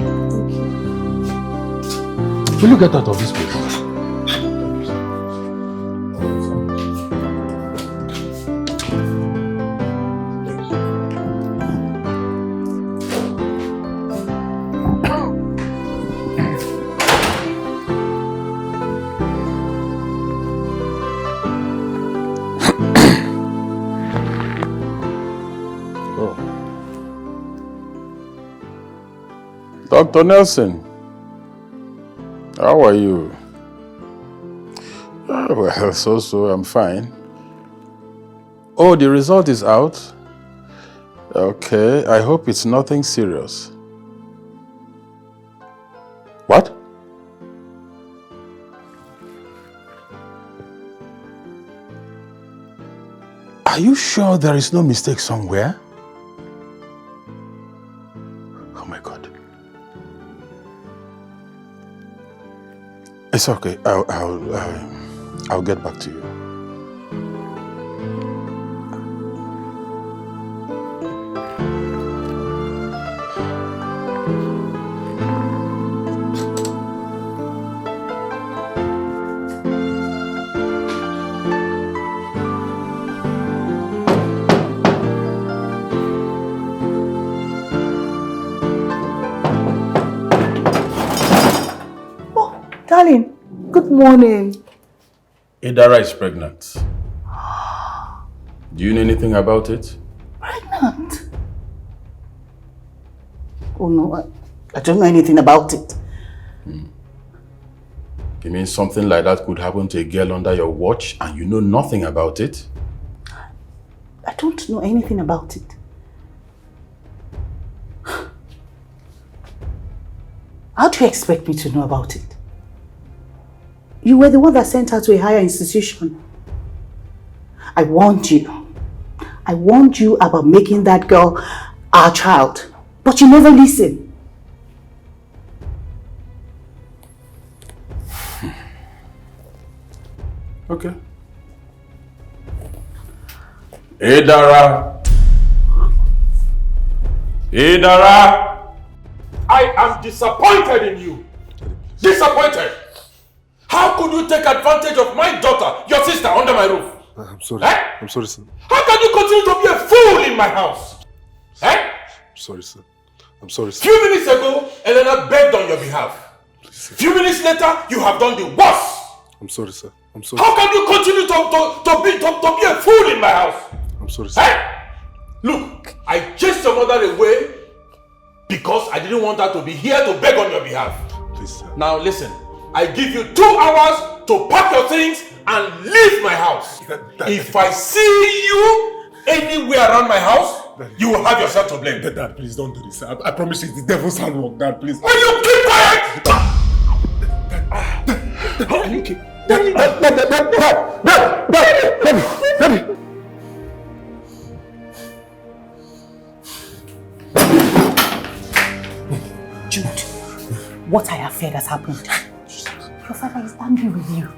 Will you get out of this place? Dr. Nelson, How are you? Well, so, I'm fine. Oh, the result is out? Okay, I hope it's nothing serious. What? Are you sure there is no mistake somewhere? Oh my God. It's okay. I'll get back to you. Darling, good morning. Adara is pregnant. Do you know anything about it? Pregnant? Oh no, I don't know anything about it. You mean something like that could happen to a girl under your watch and you know nothing about it? I don't know anything about it. How do you expect me to know about it? You were the one that sent her to a higher institution. I warned you. I warned you about making that girl our child, but you never listened. Okay. Adara! Adara! I am disappointed in you. Disappointed. How could you take advantage of my daughter, your sister, under my roof? I'm sorry. Eh? I'm sorry, sir. How can you continue to be a fool in my house? Eh? I'm sorry, sir. I'm sorry, sir. Few minutes ago, Elena begged on your behalf. Please, Few minutes later, you have done the worst. I'm sorry, sir. I'm sorry. How can you continue to be a fool in my house? I'm sorry, sir. Eh? Look, I chased your mother away because I didn't want her to be here to beg on your behalf. Please, sir. Now listen, I give you 2 hours to pack your things and leave my house. If I see you anywhere around my house, you will have yourself to blame. Dad, please don't do this. I promise you, it's the devil's handwork, Dad, please. Will you keep quiet? Are you okay? Baby! Jude, what I have feared has happened. Your father is angry with you.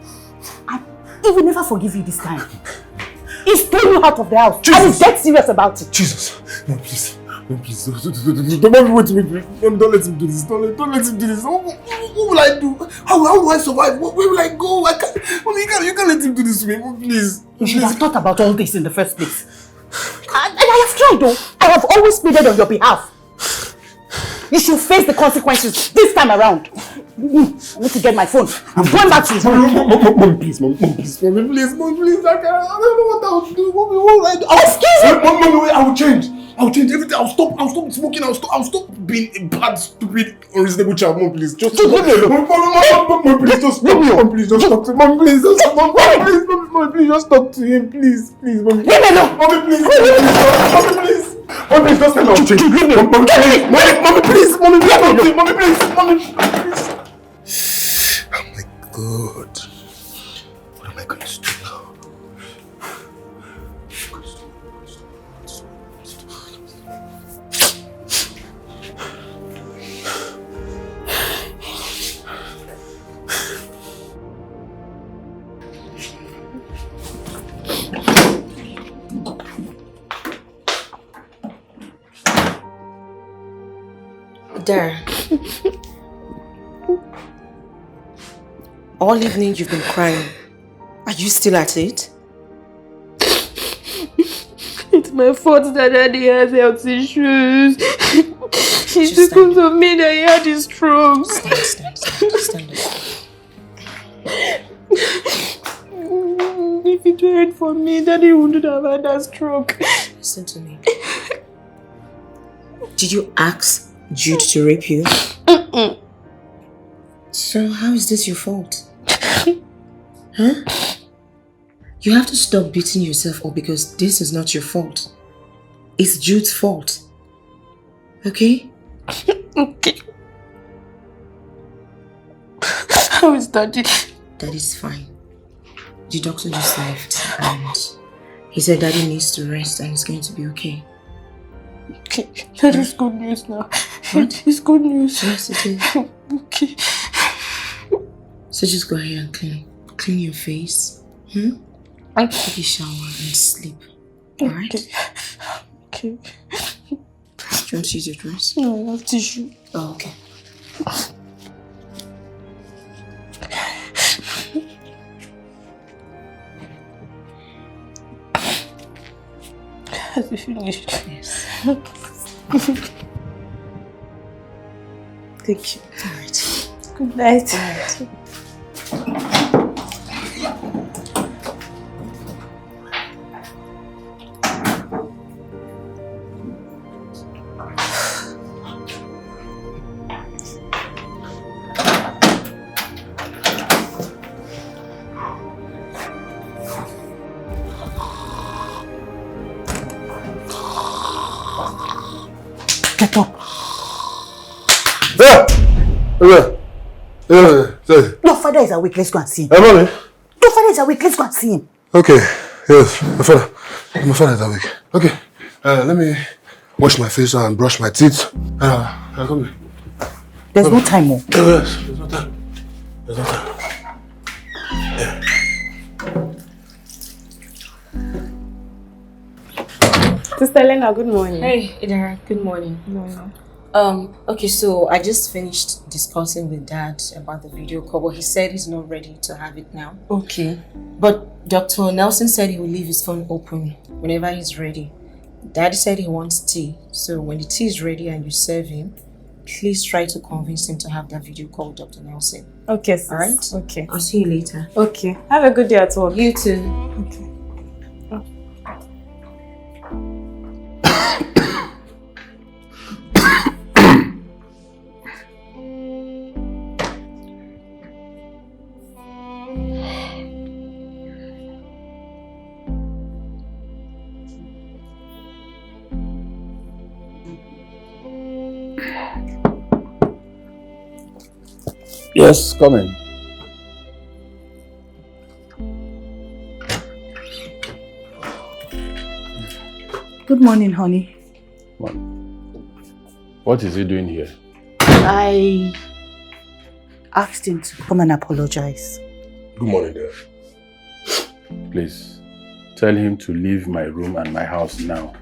And he will never forgive you this time. He's thrown you out of the house. Jesus. And he's dead serious about it. Jesus. No, please. No, please. Don't wait. Don't let him do this. Don't let him do this. What will I do? How will I survive? Where will I go? You can't let him do this to me. Please. You should have thought about all this in the first place. And I have tried though. I have always pleaded on your behalf. You should face the consequences this time around. I need to get my phone. I'm going back to you. Mom, please. Mom, please. I don't know what I will do. What will I do? Excuse me. Mom, I will change. I'll change everything. I'll stop smoking. I'll stop being a bad, stupid, unreasonable child. Mom, please. Just leave me alone. Mom, please. Just stop. Mom, please. Just talk to him. Mom, please. Just stop. Mom, please. Just talk to him. Please. Mom. Leave me alone. Mommy, please. Mommy, please. Mommy, just tell me I'll change. Mommy, please. Mommy, please. Mommy, please. Oh my God. What am I going to do now? Adara. All evening you've been crying. Are you still at it? It's my fault that Daddy has health issues. It's Just because of me that he had his strokes. Stand. If it weren't for me, Daddy wouldn't have had that stroke. Listen to me. Did you ask Jude to rape you? So how is this your fault? Huh? You have to stop beating yourself up because this is not your fault. It's Jude's fault. Okay? Okay. How is Daddy? Daddy's fine. The doctor just left and he said Daddy needs to rest and it's going to be okay. Okay, that is good news now. What? It's good news. Yes, it is. Okay. So just go ahead and clean your face. Take a shower and sleep. Alright? Okay. Do you want to use your dress? No, I have tissue. Oh, okay. Has it finished? Yes. Thank you. Alright. Good night. Get up. Your father is awake. Let's go and see him. Hey, mommy. Your father is awake. Let's go and see him. Okay, yes, my father is awake. Okay, let me wash my face and brush my teeth. Come here. There's no time more. Yes, there's no time. There's no time. Sister Elena, good morning. Hey, Adara, good morning. Good morning. Okay, so I just finished discussing with Dad about the video call, but he said he's not ready to have it now. Okay. But Dr. Nelson said he will leave his phone open whenever he's ready. Daddy said he wants tea, so when the tea is ready and you serve him, please try to convince him to have that video call with Dr. Nelson. Okay, sis. Alright? Okay. I'll see you later. Okay. Have a good day at work. You too. Okay. Yes, come in. Good morning, honey. What is he doing here? I asked him to come and apologize. Good morning, Dad. Please, tell him to leave my room and my house now.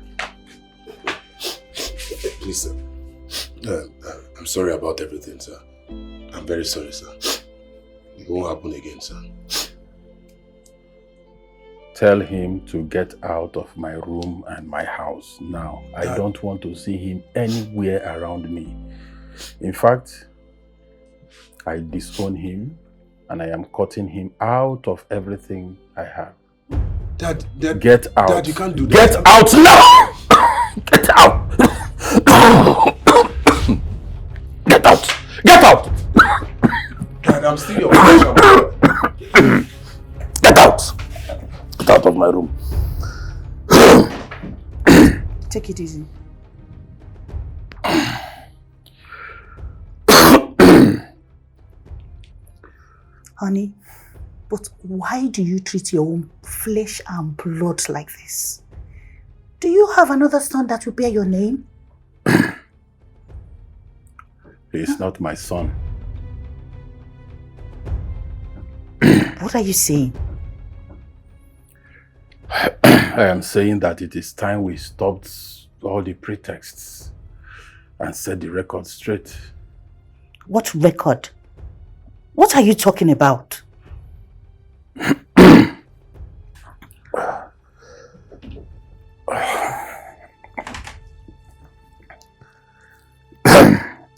Please, sir. I'm sorry about everything, sir. I'm very sorry, sir. It won't happen again, sir. Tell him to get out of my room and my house now. Dad. I don't want to see him anywhere around me. In fact, I disown him and I am cutting him out of everything I have. Dad, Get out. Dad, you can't do that. Get out now! Get out! Get out! Get out! Dad, I'm still your father. Get out! Get out of my room. Take it easy. Honey, but why do you treat your own flesh and blood like this? Do you have another son that will bear your name? He is not my son. What are you saying? I am saying that it is time we stopped all the pretexts and set the record straight. What record? What are you talking about?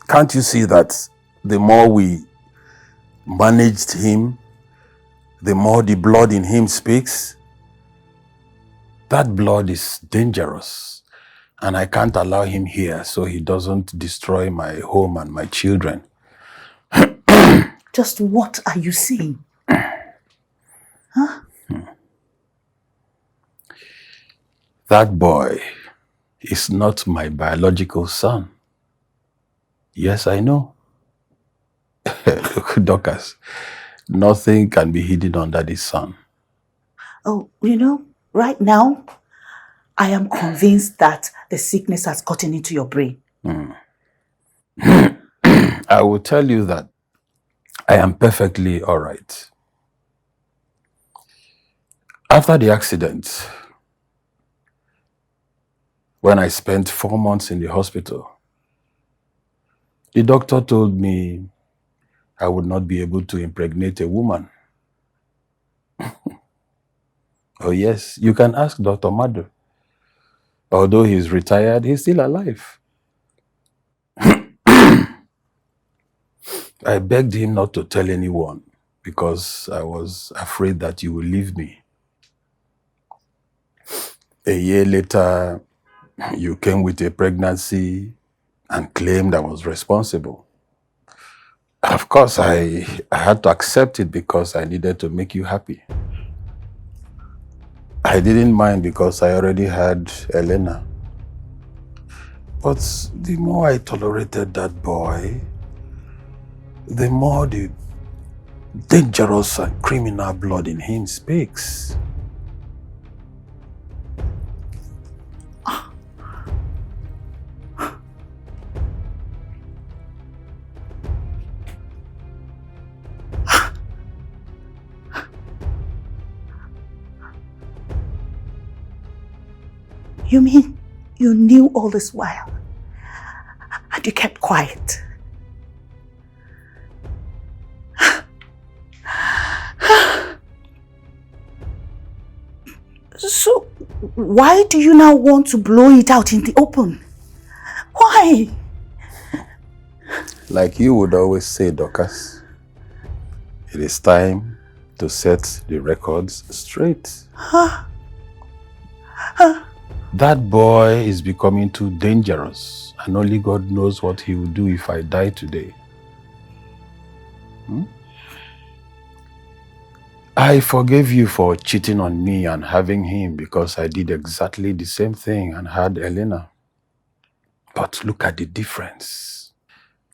Can't you see that the more we managed him, the more the blood in him speaks? That blood is dangerous, and I can't allow him here so he doesn't destroy my home and my children. Just what are you saying? Huh? That boy is not my biological son. Yes, I know. Look, Dorcas, nothing can be hidden under the sun. Oh, right now, I am convinced that the sickness has gotten into your brain. I will tell you that I am perfectly all right. After the accident, when I spent 4 months in the hospital, the doctor told me I would not be able to impregnate a woman. Oh yes, you can ask Dr. Madu. Although he's retired, he's still alive. I begged him not to tell anyone because I was afraid that you will leave me. A year later, you came with a pregnancy and claimed I was responsible. Of course, I had to accept it because I needed to make you happy. I didn't mind because I already had Elena. But the more I tolerated that boy, the more the dangerous and criminal blood in him speaks. You mean you knew all this while and you kept quiet? So, why do you now want to blow it out in the open? Why? Like you would always say, Dorcas, it is time to set the records straight. That boy is becoming too dangerous, and only God knows what he will do if I die today. I forgave you for cheating on me and having him because I did exactly the same thing and had Elena. But look at the difference.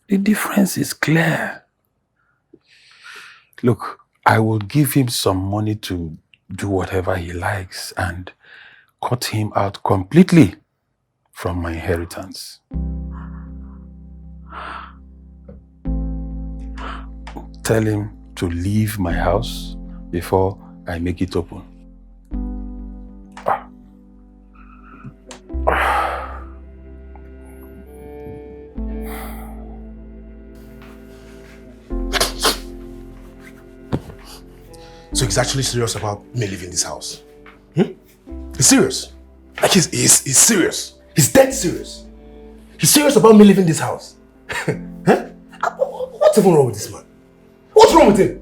The difference is clear. Look, I will give him some money to do whatever he likes and cut him out completely from my inheritance. Tell him to leave my house before I make it open. So he's actually serious about me leaving this house? He's serious. Like he's serious. He's dead serious. He's serious about me leaving this house. Huh? What's even wrong with this man? What's wrong with him?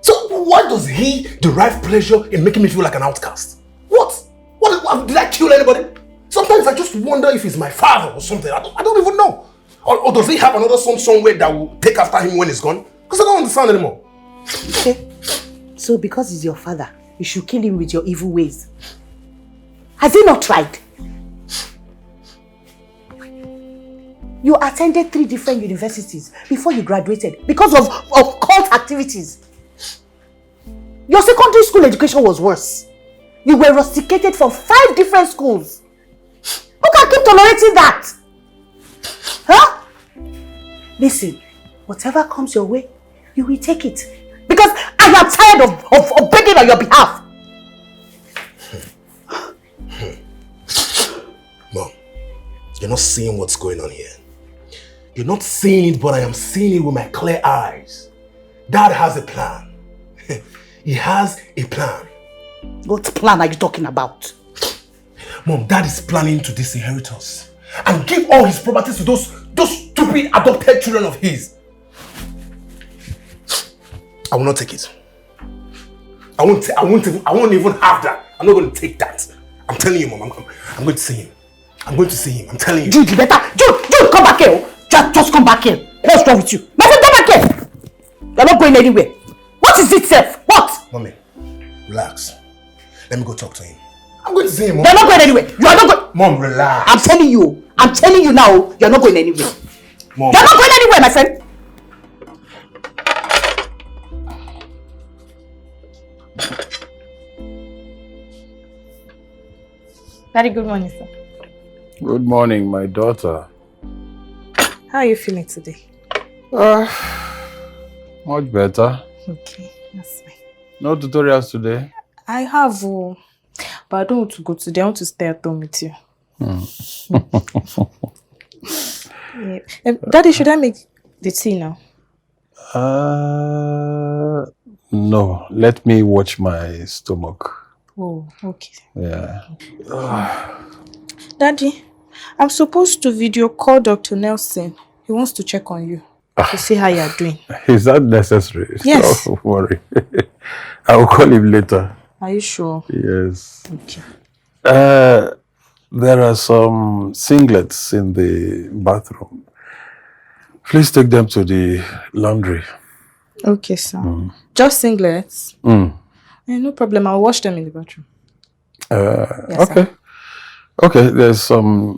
So why does he derive pleasure in making me feel like an outcast? What did I kill anybody? Sometimes I just wonder if he's my father or something. I don't even know. Or does he have another son somewhere that will take after him when he's gone? Because I don't understand anymore. Okay. So because he's your father, you should kill him with your evil ways. Has he not tried? You attended 3 different universities before you graduated because of cult activities. Your secondary school education was worse. You were rusticated from 5 different schools. Who can keep tolerating that? Huh? Listen, whatever comes your way, you will take it. Because I am tired of begging on your behalf. Mom, you're not seeing what's going on here. You're not seeing it, but I am seeing it with my clear eyes. Dad has a plan. He has a plan. What plan are you talking about? Mom, Dad is planning to disinherit us and give all his properties to those stupid adopted children of his. I will not take it. I won't even have that. I'm not going to take that. I'm telling you, Mom, I'm going to see him. I'm going to see him. I'm telling you. Jude, you better. Jude, come back here. Just come back here. What's wrong with you? Come back here. You're not going anywhere. What is it, Seth? What? Mommy, relax. Let me go talk to him. I'm going to see him, Mom. You're not going anywhere. You are not going. Mom, relax. I'm telling you now, you're not going anywhere. Mom. You're not going anywhere, my friend. Daddy, good morning, sir. Good morning, my daughter. How are you feeling today? Much better. Okay, that's fine. No tutorials today? I have, but I don't want to go today. I want to stay at home with you. Yeah. Daddy, should I make the tea now? No. Let me watch my stomach. Oh, okay. Yeah. Daddy, I'm supposed to video call Dr. Nelson. He wants to check on you to see how you are doing. Is that necessary? Yes. Don't worry. I will call him later. Are you sure? Yes. Okay. There are some singlets in the bathroom. Please take them to the laundry. Okay, sir. Just singlets? No problem. I'll wash them in the bathroom. Yes, okay. sir. Okay, there's some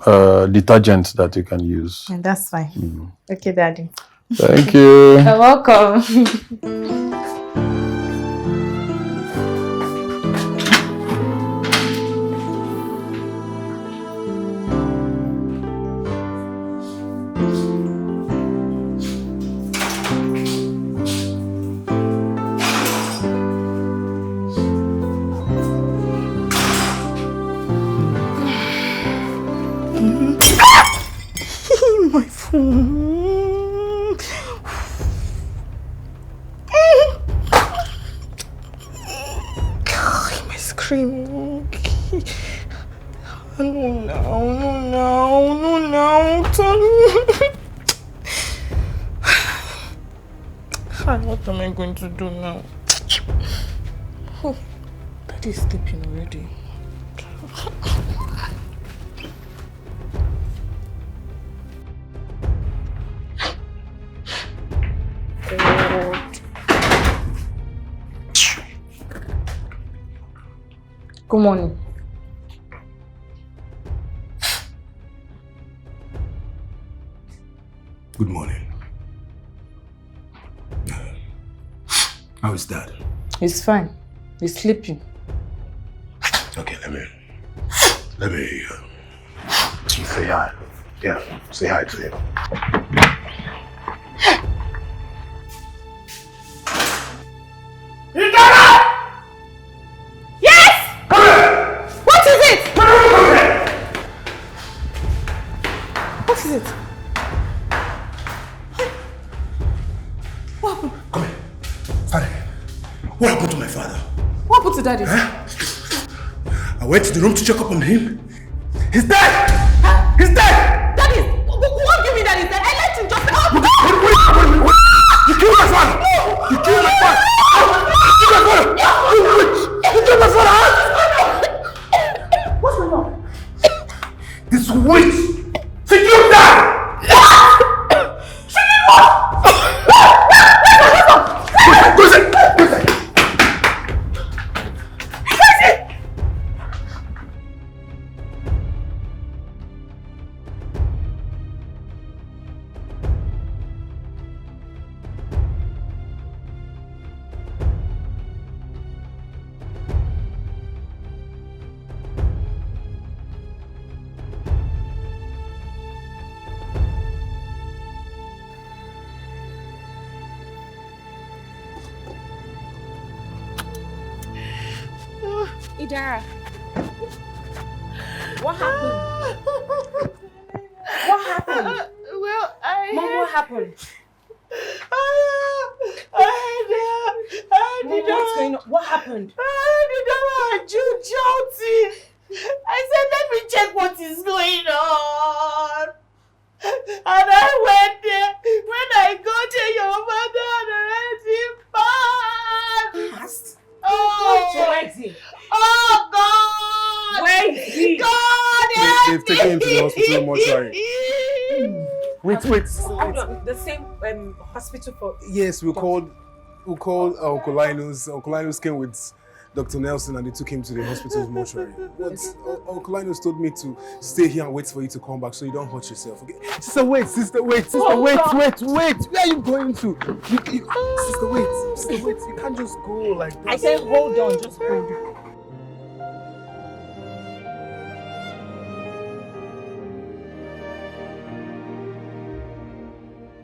detergent that you can use. And that's fine. Okay, Daddy. Thank you. You're welcome. My phone. My screen. No. What am I going to do now? Oh, Daddy's sleeping already. Good morning. Good morning. How is Dad? He's fine. He's sleeping. Okay, let me say hi. Yeah, say hi to him. Adara! Yes! Come here! What is it? Come here! What is it? What happened? Come here. Father, what happened to my father? What happened to Daddy? I went to the room to check up on him. He's dead! He's dead! Daddy, what do you mean that is dead? I let him just... Wait. You killed my father! You killed my father! You killed my father! You killed my father! What's going on? This witch! She killed Dad! She did what? Go inside! Adara, what happened? What happened? Well, Mom, what happened? Mom, what's going on? What happened? Jude shouting. I said, let me check what is going on. And I went there. When I got there, your mother had already passed. Oh God! Where is he? God, help They've taken him to the hospital mortuary. Wait. The same hospital for... Yes, we called we'll call Uncle Linus. Uncle Linus came with Dr. Nelson and they took him to the hospital's mortuary. But Uncle Linus told me to stay here and wait for you to come back so you don't hurt yourself, okay? Sister, wait, wait. Where are you going to? Sister, wait. You can't just go like this. I said hold on, just hold on.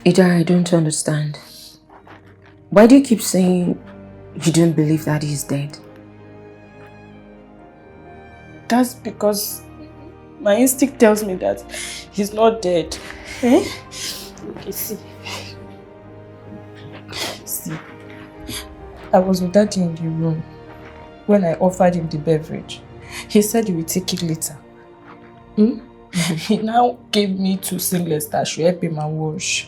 Adara, I don't understand. Why do you keep saying you don't believe that he's dead? That's because my instinct tells me that he's not dead. Eh? Okay, see. I was with Daddy in the room when I offered him the beverage. He said he would take it later. He now gave me 2 singlets that should help him and wash.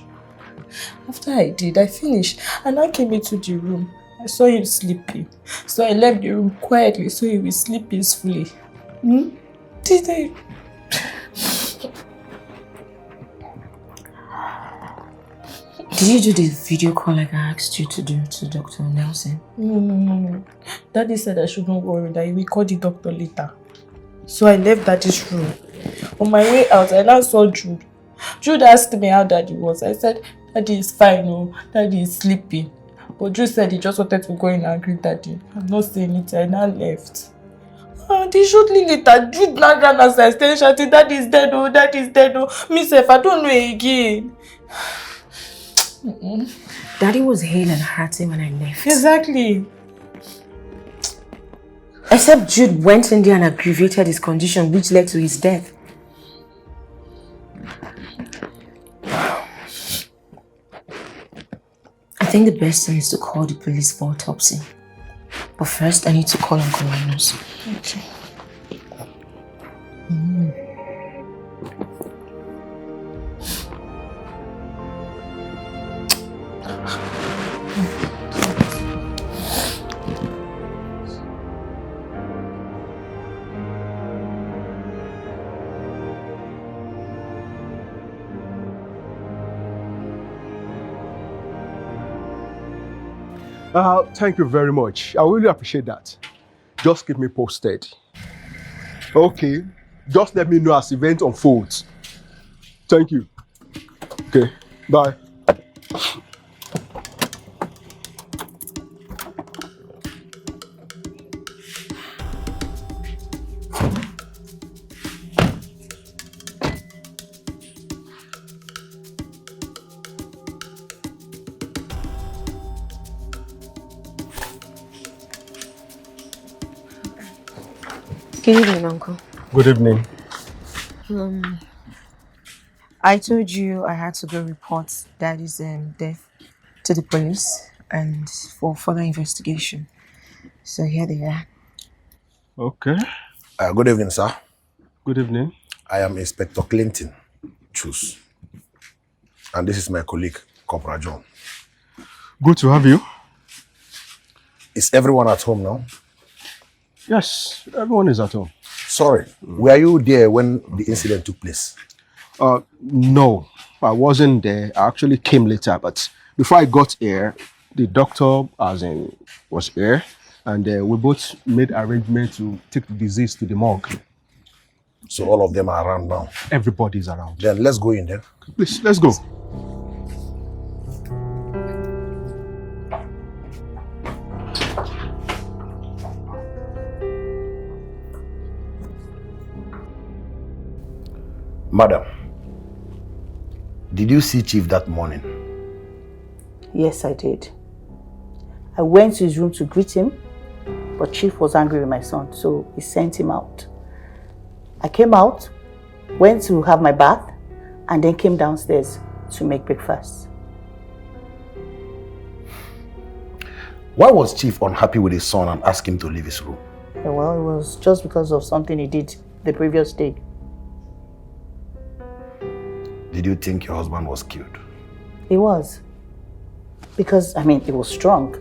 After I did, I finished and I came into the room. I saw him sleeping. So I left the room quietly so he would sleep peacefully. Did I? Did you do the video call like I asked you to do to Dr. Nelson? No. Daddy said I shouldn't worry, that he will call the doctor later. So I left Daddy's room. On my way out, I now saw Jude. Jude asked me how Daddy was. I said, Daddy is fine, no. Daddy is sleeping. But Jude said he just wanted to go in and greet Daddy. I'm not saying it, I now left. They shortly later, Jude now ran outside, still shouting, Daddy is dead, oh, Daddy is dead, oh. Myself, I don't know again. Daddy was hale and hearty when I left. Exactly. Except Jude went in there and aggravated his condition, which led to his death. I think the best thing is to call the police for autopsy. But first, I need to call Uncle Linus. Okay. Thank you very much. I really appreciate that. Just keep me posted. Okay. Just let me know as event unfolds. Thank you. Okay. Bye. Good evening, Uncle. Good evening. I told you I had to go report Daddy's death to the police and for further investigation. So here they are. Okay. Good evening, sir. Good evening. I am Inspector Clinton Choose. And this is my colleague, Corporal John. Good to have you. Is everyone at home now? Yes, everyone is at home. Sorry, were you there when the incident took place? No, I wasn't there. I actually came later, but before I got here, the doctor was here, and we both made arrangements to take the disease to the morgue. So all of them are around now? Everybody's around. Then let's go in there. Please, let's go. Madam, did you see Chief that morning? Yes, I did. I went to his room to greet him, but Chief was angry with my son, so he sent him out. I came out, went to have my bath, and then came downstairs to make breakfast. Why was Chief unhappy with his son and asked him to leave his room? Well, it was just because of something he did the previous day. Did you think your husband was killed? He was. Because, he was strong.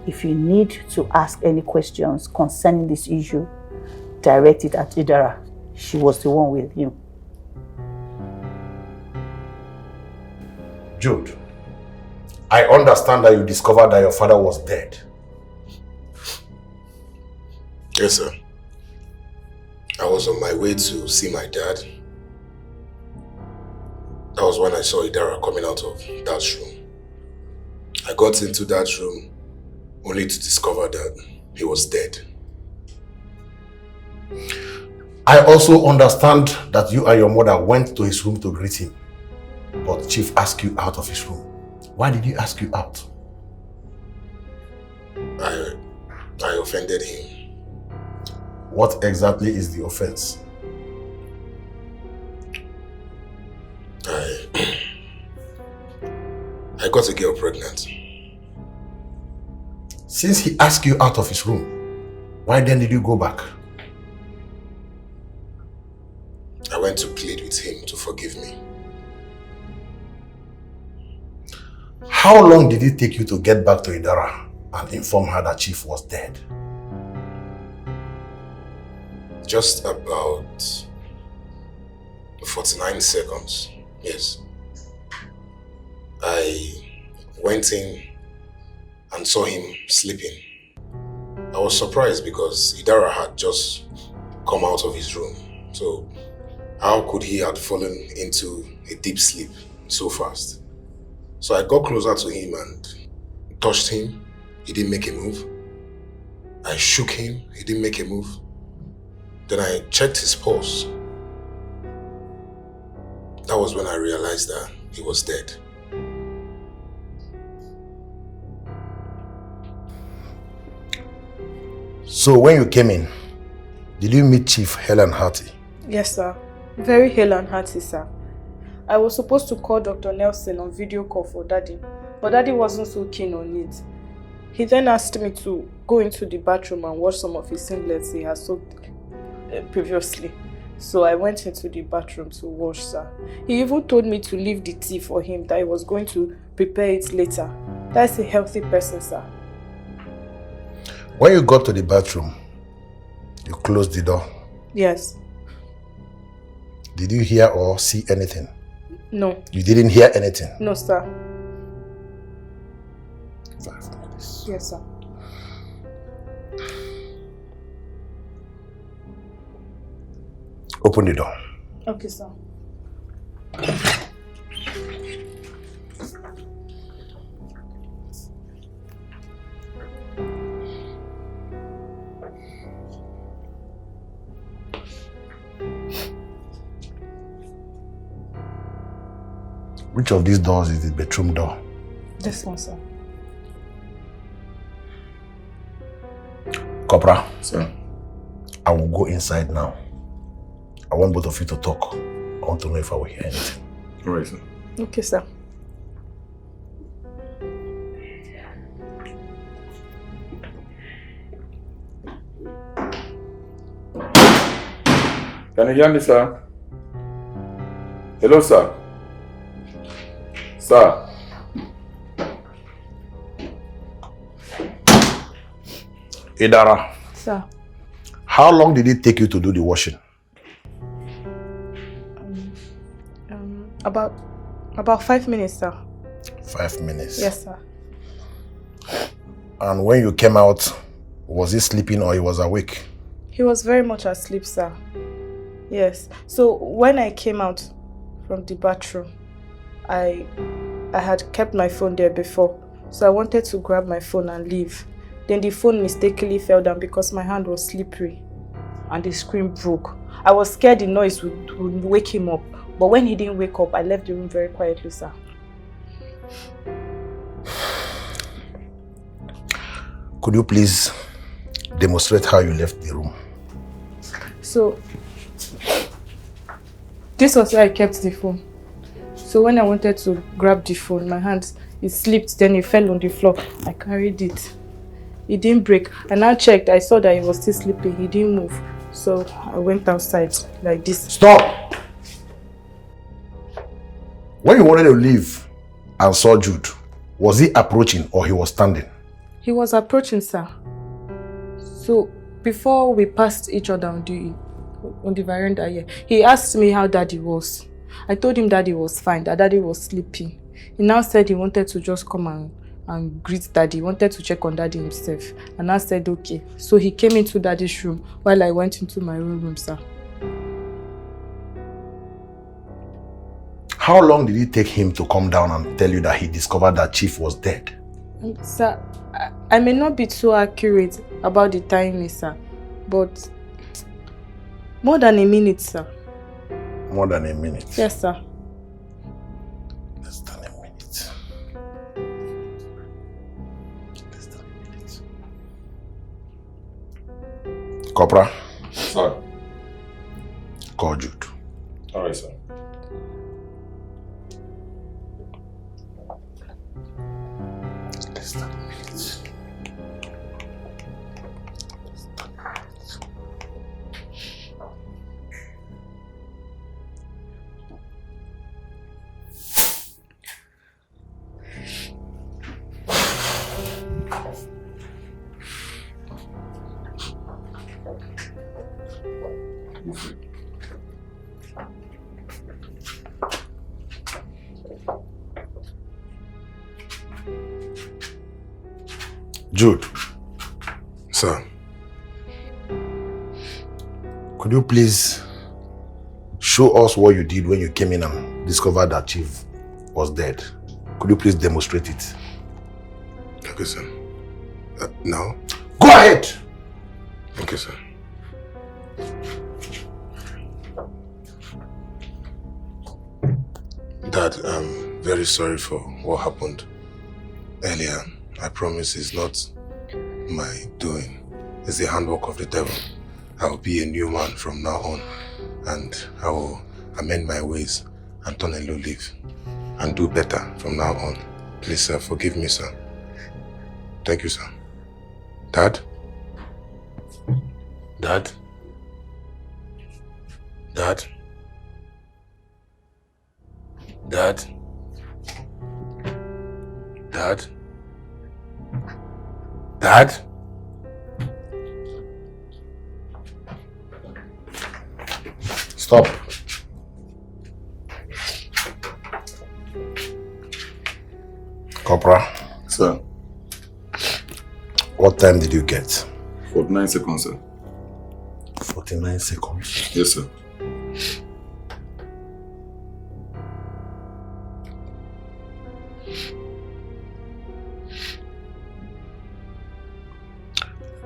If you need to ask any questions concerning this issue, direct it at Adara. She was the one with him. Jude, I understand that you discovered that your father was dead. Yes, sir. I was on my way to see my dad. That was when I saw Adara coming out of that room. I got into that room only to discover that he was dead. I also understand that you and your mother went to his room to greet him, but Chief asked you out of his room. Why did he ask you out? I offended him. What exactly is the offense? I got a girl pregnant. Since he asked you out of his room, why then did you go back? I went to plead with him to forgive me. How long did it take you to get back to Adara and inform her that Chief was dead? Just about 49 seconds, yes. I went in and saw him sleeping. I was surprised because Adara had just come out of his room. So how could he have fallen into a deep sleep so fast? So I got closer to him and touched him. He didn't make a move. I shook him. He didn't make a move. Then I checked his pulse. That was when I realized that he was dead. So when you came in, did you meet Chief hale and hearty? Yes, sir. Very hale and hearty, sir. I was supposed to call Dr. Nelson on video call for Daddy, but Daddy wasn't so keen on it. He then asked me to go into the bathroom and wash some of his singlets he had soaked previously. So I went into the bathroom to wash, sir. He even told me to leave the tea for him, that he was going to prepare it later. That's a healthy person, sir. When you got to the bathroom, you closed the door. Yes. Did you hear or see anything? No. You didn't hear anything? No, sir. 5 minutes. Yes, sir. Open the door. Okay, sir. Which of these doors is the bedroom door? This one, sir. Cobra. Sir. I will go inside now. I want both of you to talk. I want to know if I will hear anything. All right, sir. Okay, sir. Can you hear me, sir? Hello, sir. Sir. Adara. Sir. How long did it take you to do the washing? About 5 minutes, sir. 5 minutes. Yes, sir. And when you came out, was he sleeping or he was awake? He was very much asleep, sir. Yes. So when I came out from the bathroom, I had kept my phone there before. So I wanted to grab my phone and leave. Then the phone mistakenly fell down because my hand was slippery and the screen broke. I was scared the noise would wake him up. But when he didn't wake up, I left the room very quietly, sir. Could you please demonstrate how you left the room? So, this was where I kept the phone. So when I wanted to grab the phone, my hand, it slipped, then it fell on the floor. I carried it. It didn't break. I now checked, I saw that he was still sleeping. He didn't move. So I went outside like this. Stop! When you wanted to leave and saw Jude, was he approaching or he was standing? He was approaching, sir. So before we passed each other on the veranda here, he asked me how Daddy was. I told him Daddy was fine, that Daddy was sleeping. He now said he wanted to just come and greet Daddy. He wanted to check on Daddy himself. And I said, okay. So he came into Daddy's room while I went into my own room, sir. How long did it take him to come down and tell you that he discovered that Chief was dead? Sir, I may not be so accurate about the timing, sir. But more than a minute, sir. More than a minute? Yes, sir. Less than a minute. Less than a minute. Corporal? Sir. Call Jude. Alright, sir. Less than a minute. Jude. Sir. Could you please show us what you did when you came in and discovered that Chief was dead? Could you please demonstrate it? Okay, sir. Now? Go ahead! Okay, sir. Dad, I'm very sorry for what happened earlier. I promise it's not my doing. It's the handwork of the devil. I will be a new man from now on, and I will amend my ways and turn a new leaf and do better from now on. Please, sir, forgive me, sir. Thank you, sir. Dad? Dad? Dad? Dad? Dad? Dad? Stop. Corporal. Sir. What time did you get? 49 seconds, sir. 49 seconds? Yes, sir.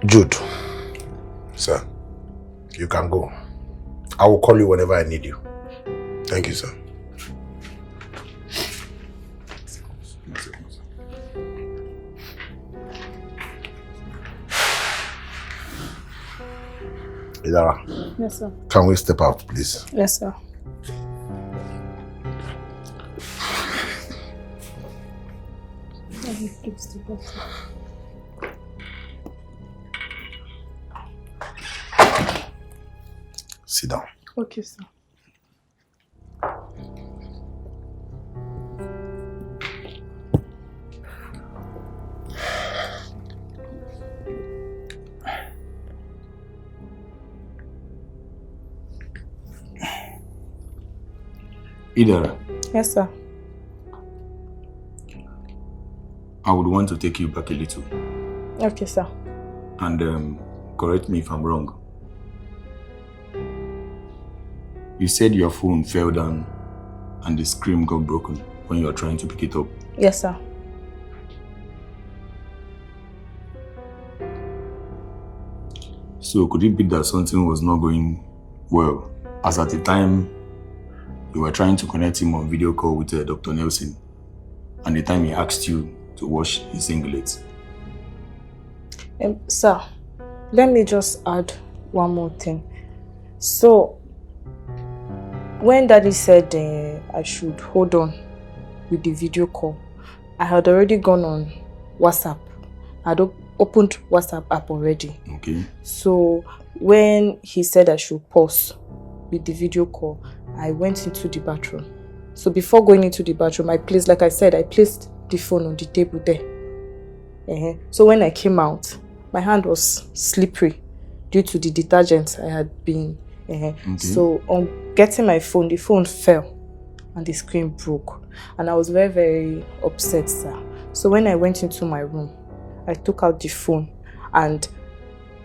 Jude. Sir. You can go. I will call you whenever I need you. Thank you, sir. Adara. Yes, sir. Can we step out, please? Yes, sir. Sit down. Okay, sir. Adara, Yes, sir. I would want to take you back a little Okay, sir. and correct me if I'm wrong. You said your phone fell down and the screen got broken when you were trying to pick it up. Yes, sir. So could it be that something was not going well, as at the time you were trying to connect him on video call with Dr. Nelson, and the time he asked you to wash his singlet? Sir, let me just add one more thing. So, when Daddy said I should hold on with the video call, I had already gone on WhatsApp. I had opened WhatsApp app already. Okay. So, when he said I should pause with the video call, I went into the bathroom. So, before going into the bathroom, I placed the phone on the table there. So, when I came out, my hand was slippery due to the detergent I had been. Okay. So on getting my phone, the phone fell and the screen broke. And I was very, very upset, sir. So when I went into my room, I took out the phone and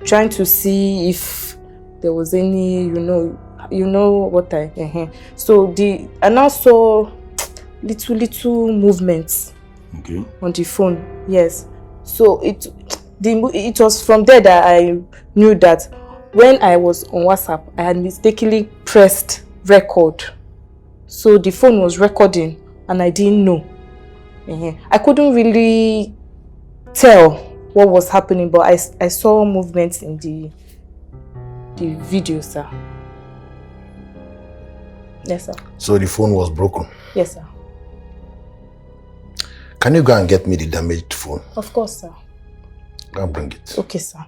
trying to see if there was any, you know what I. So I now saw little movements. Okay. On the phone, yes. So it was from there that I knew that when I was on WhatsApp, I had mistakenly pressed record. So the phone was recording and I didn't know. I couldn't really tell what was happening, but I saw movements in the video, sir. Yes, sir. So the phone was broken? Yes, sir. Can you go and get me the damaged phone? Of course, sir. Go and bring it. Okay, sir.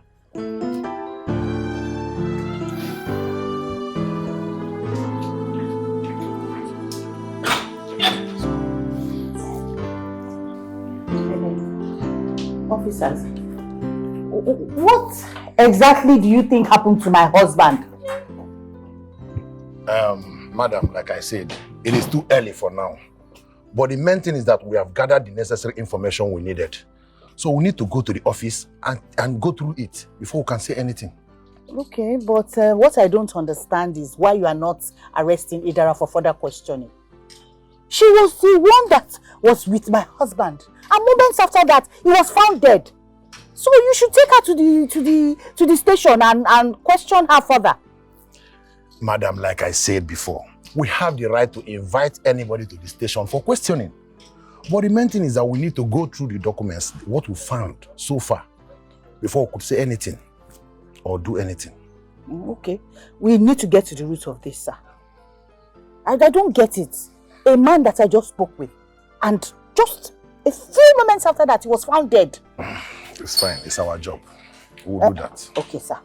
Officers, what exactly do you think happened to my husband? Madam, like I said, it is too early for now. But the main thing is that we have gathered the necessary information we needed. So we need to go to the office and go through it before we can say anything. Okay, but what I don't understand is why you are not arresting Adara for further questioning. She was the one that was with my husband. And moments after that, he was found dead. So you should take her to the station and question her further. Madam, like I said before, we have the right to invite anybody to the station for questioning. But the main thing is that we need to go through the documents, what we found so far, before we could say anything or do anything. Okay. We need to get to the root of this, sir. I don't get it. A man that I just spoke with, and just a few moments after that, he was found dead. It's fine. It's our job. We'll do that. Okay, sir.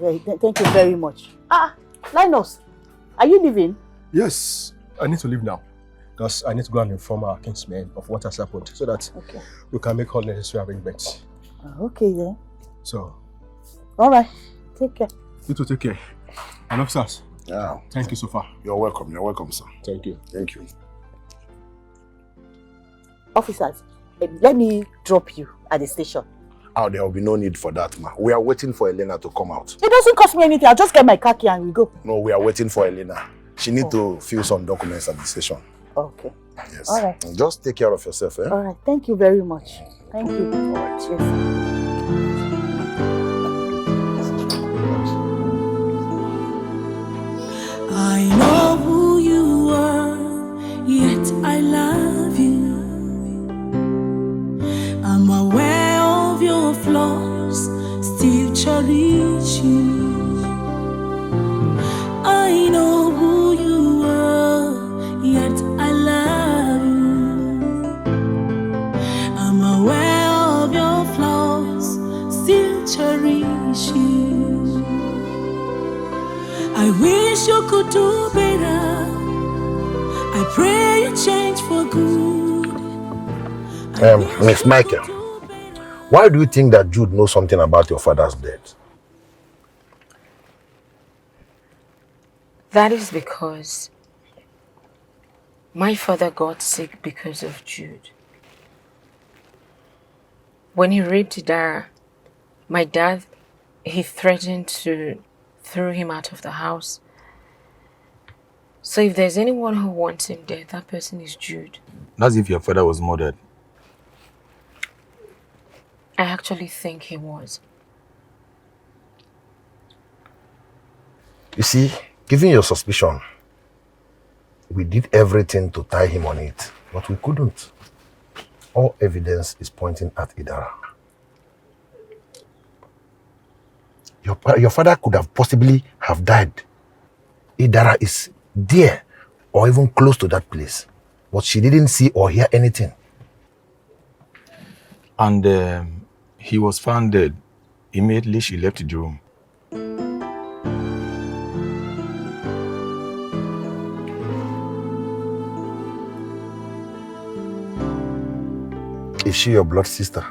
Thank you very much. Linus, are you leaving? Yes, I need to leave now. Because I need to go and inform our kinsmen of what has happened so that we can make all necessary arrangements. Okay, then. So. All right. Take care. You too, take care. And officers. Yeah. Thank you so far. You're welcome. You're welcome, sir. Thank you. Thank you. Officers, let me drop you at the station. Oh, there will be no need for that, ma. We are waiting for Elena to come out. It doesn't cost me anything. I'll just get my car key and we go. No, we are waiting for Elena. She needs to fill some documents at the station. Okay. Yes. All right. Just take care of yourself, eh? All right. Thank you very much. Thank you. All right. Yes. I know who you are, yet I love you. I'm aware of your flaws, still cherish you. I know who you are, yet I love you. I'm aware of your flaws, still cherish you. I wish you could do better. I pray you change for good. Miss Michael, why do you think that Jude knows something about your father's death? That is because my father got sick because of Jude. When he raped Adara, my dad, he threatened to throw him out of the house. So if there's anyone who wants him dead, that person is Jude. That's if your father was murdered. I actually think he was. You see, given your suspicion, we did everything to tie him on it, but we couldn't. All evidence is pointing at Adara. Your father could have possibly have died. Adara is there or even close to that place, but she didn't see or hear anything. And he was found dead. Immediately she left the room. Is she your blood sister?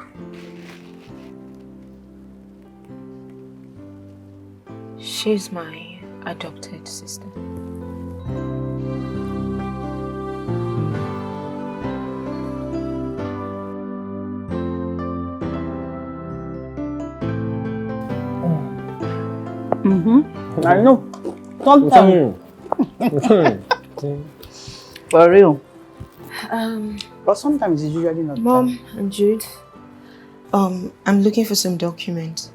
She's my adopted sister. I know. Sometimes. For real. But sometimes it's usually not. Mom and Jude, I'm looking for some documents.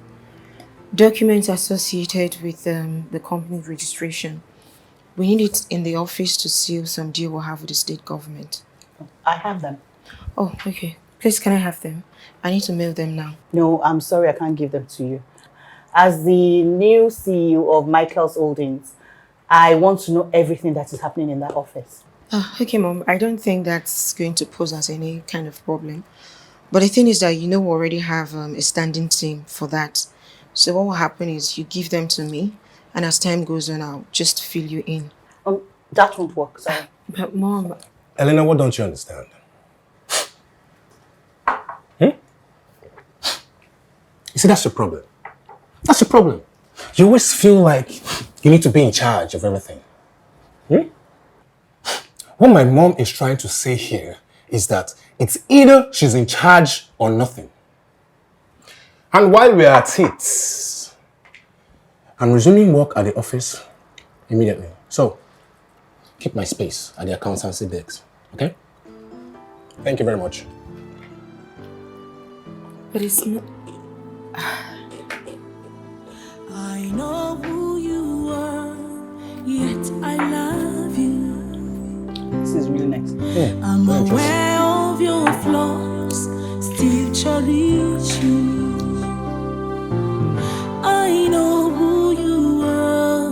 Documents associated with the company registration. We need it in the office to seal some deal we'll have with the state government. I have them. Oh, okay. Please, can I have them? I need to mail them now. No, I'm sorry, I can't give them to you. As the new CEO of Michael's Holdings, I want to know everything that is happening in that office. Okay, Mom. I don't think that's going to pose as any kind of problem. But the thing is that we already have a standing team for that. So what will happen is you give them to me, and as time goes on, I'll just fill you in. That won't work, sorry. But Mom... Elena, what don't you understand? You see, that's your problem. That's your problem. You always feel like you need to be in charge of everything. What my mom is trying to say here is that it's either she's in charge or nothing. And while we're at it, I'm resuming work at the office immediately. So, keep my space at the accountancy desk, okay? Thank you very much. But it's not... I know who you are, yet I love you. This is really nice. I'm aware of your flaws, still cherish you. I know who you are,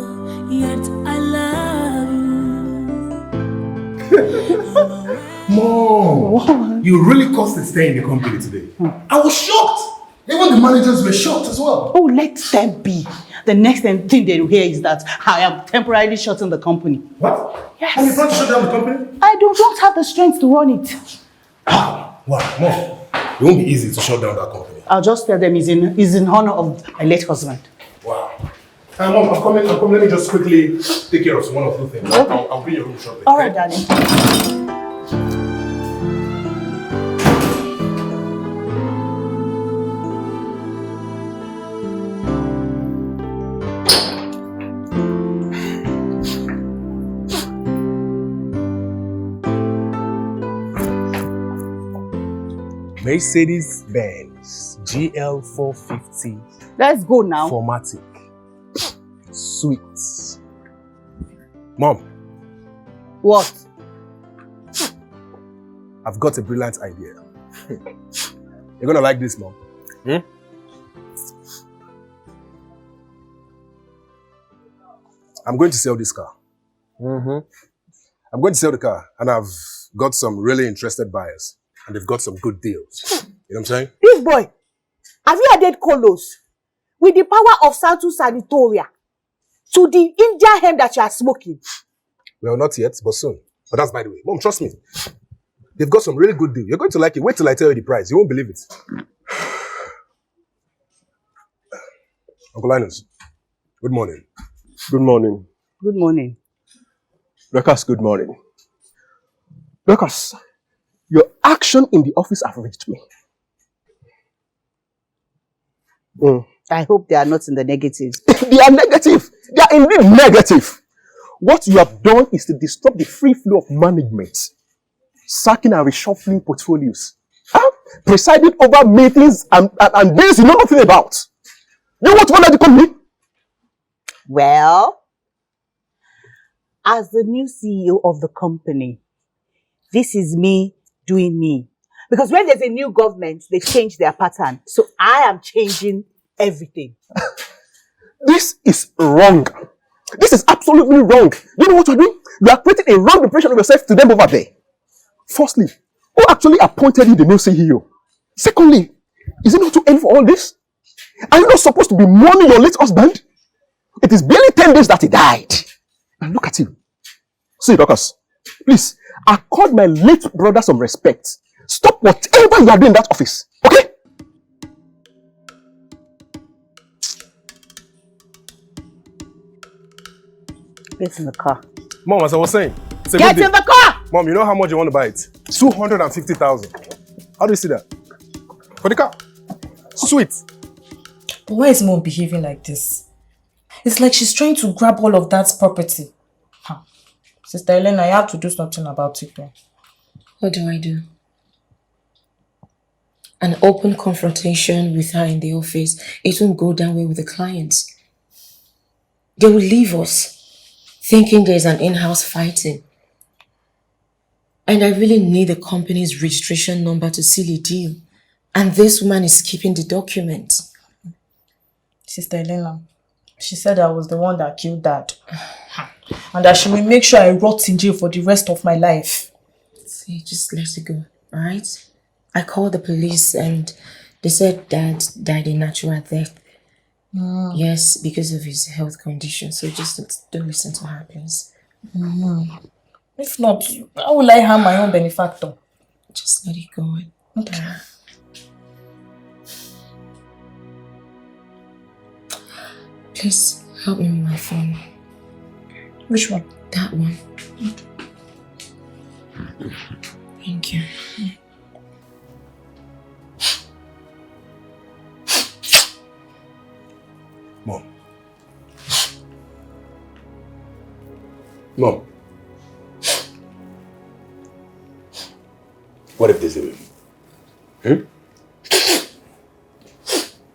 yet I love you. Mom, you really caused a stay in the company today. I was shocked. Even the managers were shocked as well. Oh, let them be. The next thing they will hear is that I am temporarily shutting the company. What? Yes. And you plan to shut down the company? I don't have the strength to run it. Wow, Mom, it won't be easy to shut down that company. I'll just tell them it's in honor of my late husband. Wow. Mom, I'm coming. Let me just quickly take care of one or two things. Okay. I'll be in your room shortly. All right, darling. Mercedes-Benz GL450 Let's go now. Formatic. Sweet. Mom, What? I've got a brilliant idea. You're gonna like this, Mom. I'm going to sell this car. I'm going to sell the car, and I've got some really interested buyers, and they've got some good deals. You know what I'm saying? This boy, have you added colos with the power of Santu Sanitoria to the India hemp that you are smoking? Well, not yet, but soon. But that's by the way. Mom, trust me. They've got some really good deals. You're going to like it. Wait till I tell you the price. You won't believe it. Uncle Linus, good morning. Good morning. Good morning. Rekas, good morning. Rekas, your action in the office have reached me. I hope they are not in the negative. They are negative. They are indeed negative. What you have done is to disrupt the free flow of management, sacking and reshuffling portfolios, presiding over meetings and deals you know nothing about. You want to manage the company? Well, as the new CEO of the company, this is me doing me. Because when there's a new government, they change their pattern. So I am changing everything. This is wrong. This is absolutely wrong. You know what you're doing? You are creating a wrong impression of yourself to them over there. Firstly, who actually appointed you the new CEO? Secondly, is it not too early for all this? Are you not supposed to be mourning your late husband? It is barely 10 days that he died. And look at you. See, Dorcas, please, accord my late brother some respect. Stop whatever you are doing in that office. Okay? Get in the car. Mom, as I was saying, it's a Get good in deal. the car! Mom, you know how much you want to buy it? 250,000. How do you see that? For the car. Sweet. But why is Mom behaving like this? It's like she's trying to grab all of that property. Huh. Sister Elena, you have to do something about it. What do I do? An open confrontation with her in the office, it won't go down well with the clients. They will leave us thinking there's an in-house fighting. And I really need the company's registration number to seal a deal. And this woman is keeping the documents. Sister Elena, she said I was the one that killed Dad. And that she will make sure I rot in jail for the rest of my life. See, just let it go, alright? I called the police and they said Dad died a natural death. Yes, because of his health condition. So just don't listen to her, please. If not, how will I harm my own benefactor? Just let it go. Okay. Please help me with my phone. Which one? That one. Thank you. Mom. Mom. What if there's a will?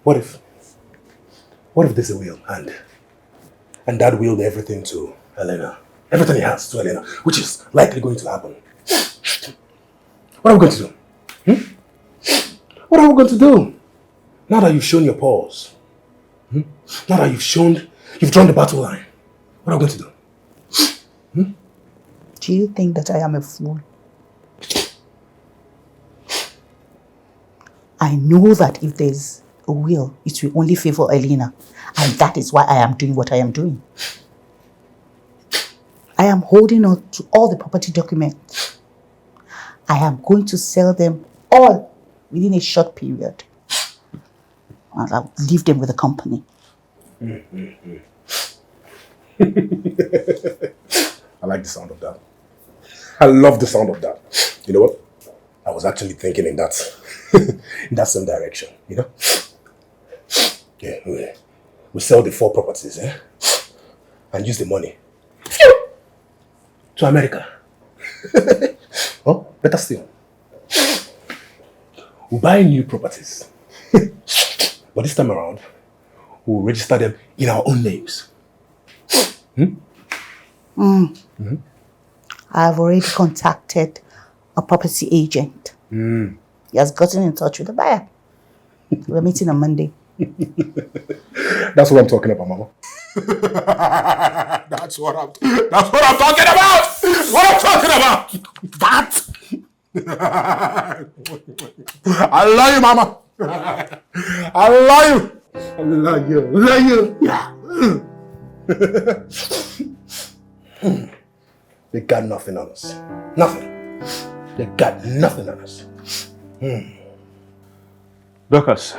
What if there's a will and Dad willed everything to Elena? Everything he has to Elena, which is likely going to happen. What are we going to do? What are we going to do? Now that you've shown your paws, now that you've drawn the battle line, what are we going to do? Do you think that I am a fool? I know that if there's a will, it will only favor Elena. And that is why I am doing what I am doing. I am holding on to all the property documents. I am going to sell them all within a short period. And I'll leave them with the company. I like the sound of that. I love the sound of that. You know what? I was actually thinking in that same direction, you know? Yeah, we sell the 4 properties, and use the money to America. Oh, better still. We'll buy new properties. But this time around, we'll register them in our own names. I've already contacted a property agent. He has gotten in touch with the buyer. We're meeting on Monday. That's what I'm talking about, Mama. That's what I'm talking about. What I'm talking about. That. I love you, Mama. I love you. I love you. Yeah. They got nothing on us. Nothing. They got nothing on us. Dorcas,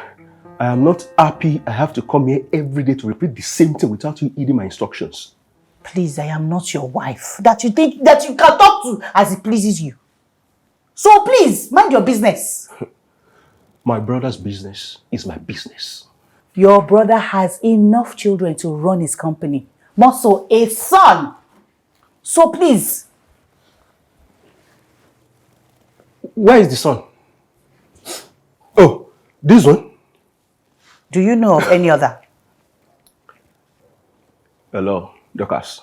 I am not happy I have to come here every day to repeat the same thing without you heeding my instructions. Please, I am not your wife that you think that you can talk to as it pleases you. So please, mind your business. My brother's business is my business. Your brother has enough children to run his company. More so, a son. So please. Where is the son? Oh, this one? Do you know of any other? Hello, Dorcas.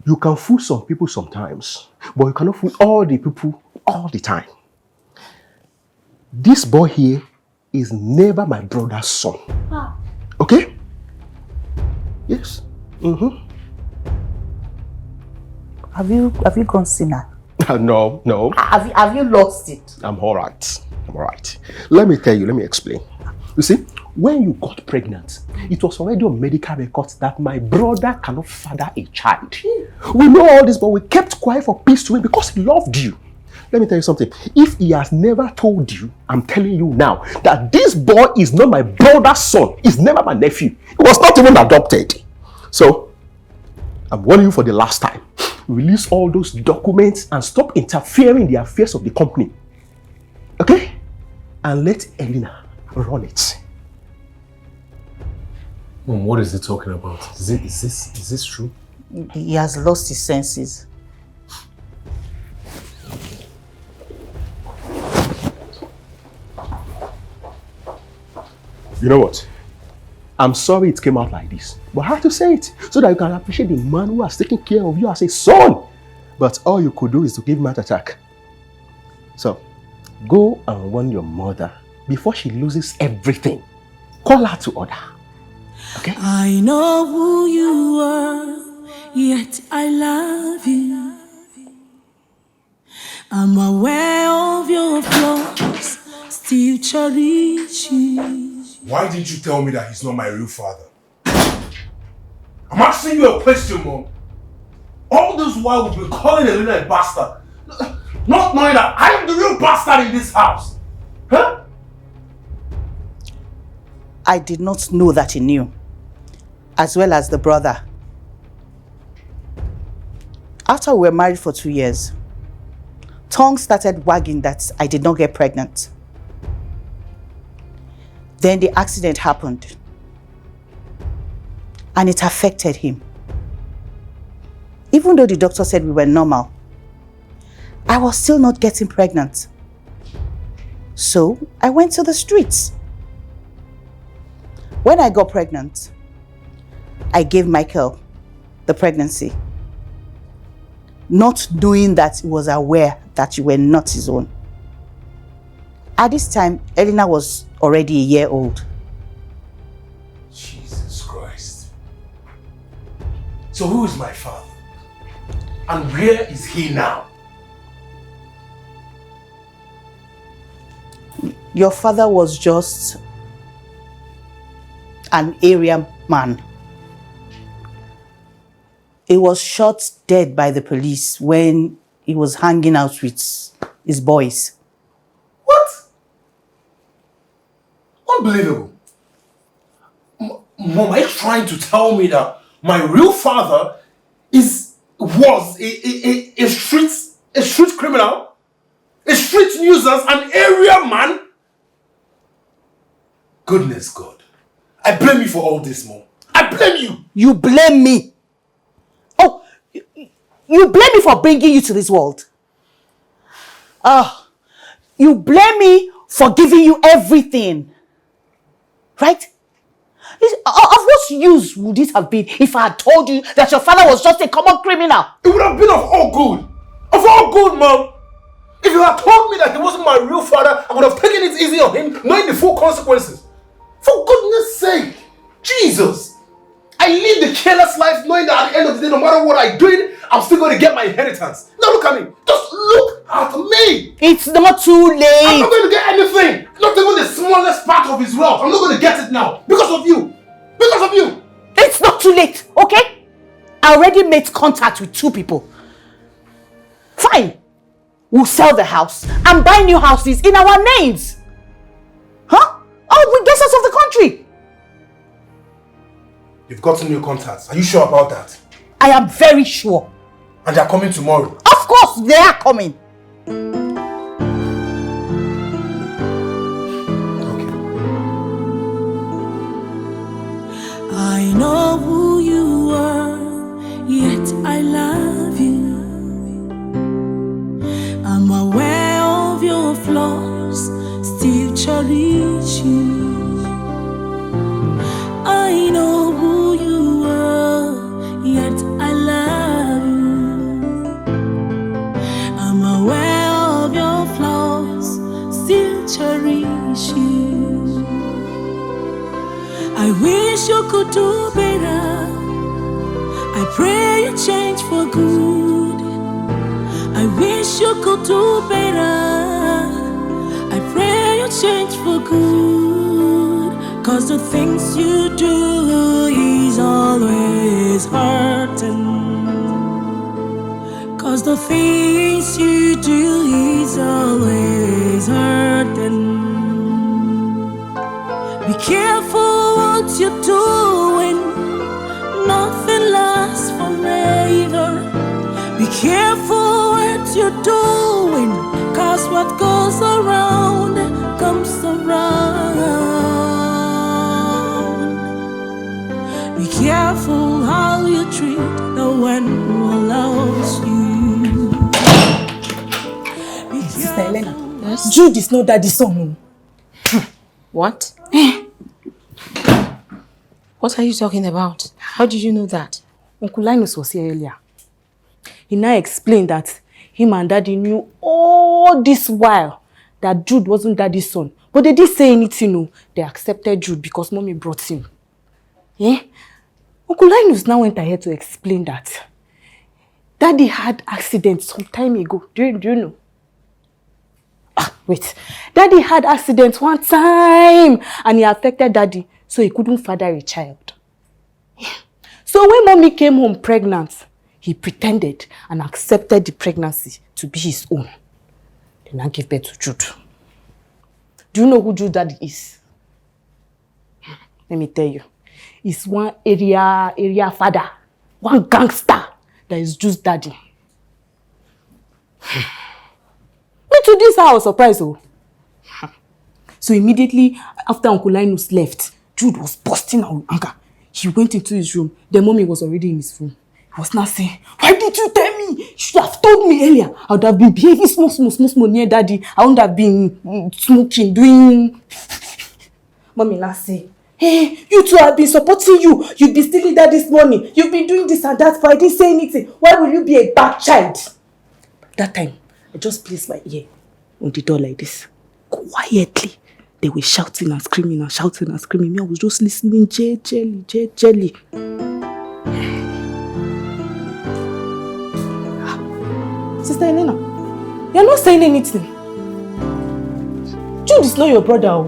You can fool some people sometimes, but you cannot fool all the people all the time. This boy here is never my brother's son. Okay? Yes. Have you gone sinner? No. Have you lost it? I'm all right. Let me tell you, let me explain. You see, when you got pregnant, it was already on medical records that my brother cannot father a child. We know all this, but we kept quiet for peace to him because he loved you. Let me tell you something. If he has never told you, I'm telling you now, that this boy is not my brother's son. He's never my nephew. He was not even adopted. So, I'm warning you for the last time. Release all those documents and stop interfering in the affairs of the company. Okay? And let Elena run it. Mom, what is he talking about? Is this true? He has lost his senses. You know what? I'm sorry it came out like this, but I have to say it so that you can appreciate the man who has taken care of you as a son. But all you could do is to give him a heart attack. So, go and warn your mother before she loses everything. Call her to order. Okay? I know who you are, yet I love you. I'm aware of your flaws, still cherish you. Why didn't you tell me that he's not my real father? I'm asking you a question, Mom. All this while we've been calling Elena a bastard, not knowing that I am the real bastard in this house. Huh? I did not know that he knew, as well as the brother. After we were married for 2 years, tongue started wagging that I did not get pregnant. Then the accident happened, and it affected him. Even though the doctor said we were normal, I was still not getting pregnant. So I went to the streets. When I got pregnant, I gave Michael the pregnancy, not knowing that he was aware that you were not his own. At this time, Elena was already a year old. Jesus Christ. So who is my father? And where is he now? Your father was just an area man. He was shot dead by the police when he was hanging out with his boys. What? Unbelievable. Mom, are you trying to tell me that my real father was a street criminal? A street nuisance, an area man? Goodness God. I blame you for all this, Mom. I blame you. You blame me? Oh, you blame me for bringing you to this world? You blame me for giving you everything, right? Of what use would it have been if I had told you that your father was just a common criminal? It would have been of all good. Of all good, Mom. If you had told me that he wasn't my real father, I would have taken it easy on him, knowing the full consequences. For goodness sake. Jesus. I live the careless life knowing that at the end of the day, no matter what I do, I'm still going to get my inheritance. Now look at me. Just look at me. It's not too late. I'm not going to get anything. Not even the smallest part of his wealth. I'm not going to get it now. Because of you. Because of you. It's not too late, okay? I already made contact with 2 people. Fine. We'll sell the house and buy new houses in our names. Huh? Oh, we get us out of the country. You've gotten new contacts. Are you sure about that? I am very sure. And they're coming tomorrow? Of course, they are coming. I know who you are, yet I love you. I'm aware of your flaws, still cherish you. I know who you are, yet I love you. I'm aware of your flaws, still cherish you. I wish you could do better. I pray you change for good. I wish you could do better. I pray you change for good. 'Cause the things you do is always hurting. 'Cause the things you do is always hurting. Be careful what you're doing. Nothing lasts forever. Be careful what you're doing. 'Cause what goes around comes around. Jude is not daddy's son. What? What are you talking about? How did you know that? Uncle Linus was here earlier. He now explained that him and daddy knew all this while that Jude wasn't daddy's son. But they didn't say anything, no. They accepted Jude because mommy brought him. Yeah? Uncle Linus now went ahead to explain that daddy had accident some time ago. Do you know? Wait. Daddy had accident one time and he affected daddy, so he couldn't father a child. Yeah. So when mommy came home pregnant, he pretended and accepted the pregnancy to be his own. Then I gave birth to Jude. Do you know who Jude daddy is? Let me tell you. He's one area father. One gangster that is Jude's daddy. Me to this I was surprised. Oh. So immediately after Uncle Linus left, Jude was busting out with anger. He went into his room. The mommy was already in his room. He was now saying, "Why did you tell me? You should have told me earlier. I would have been behaving small near daddy. I wouldn't have been smoking, doing..." Mommy now say, "Hey, you two have been supporting you. You've been stealing daddy's money. You've been doing this and that, but I didn't say anything. Why will you be a bad child?" That time, I just placed my ear on the door like this. Quietly. They were shouting and screaming and shouting and screaming. Me, I was just listening jelly. Sister Elena, you're not saying anything. Jude is not your brother.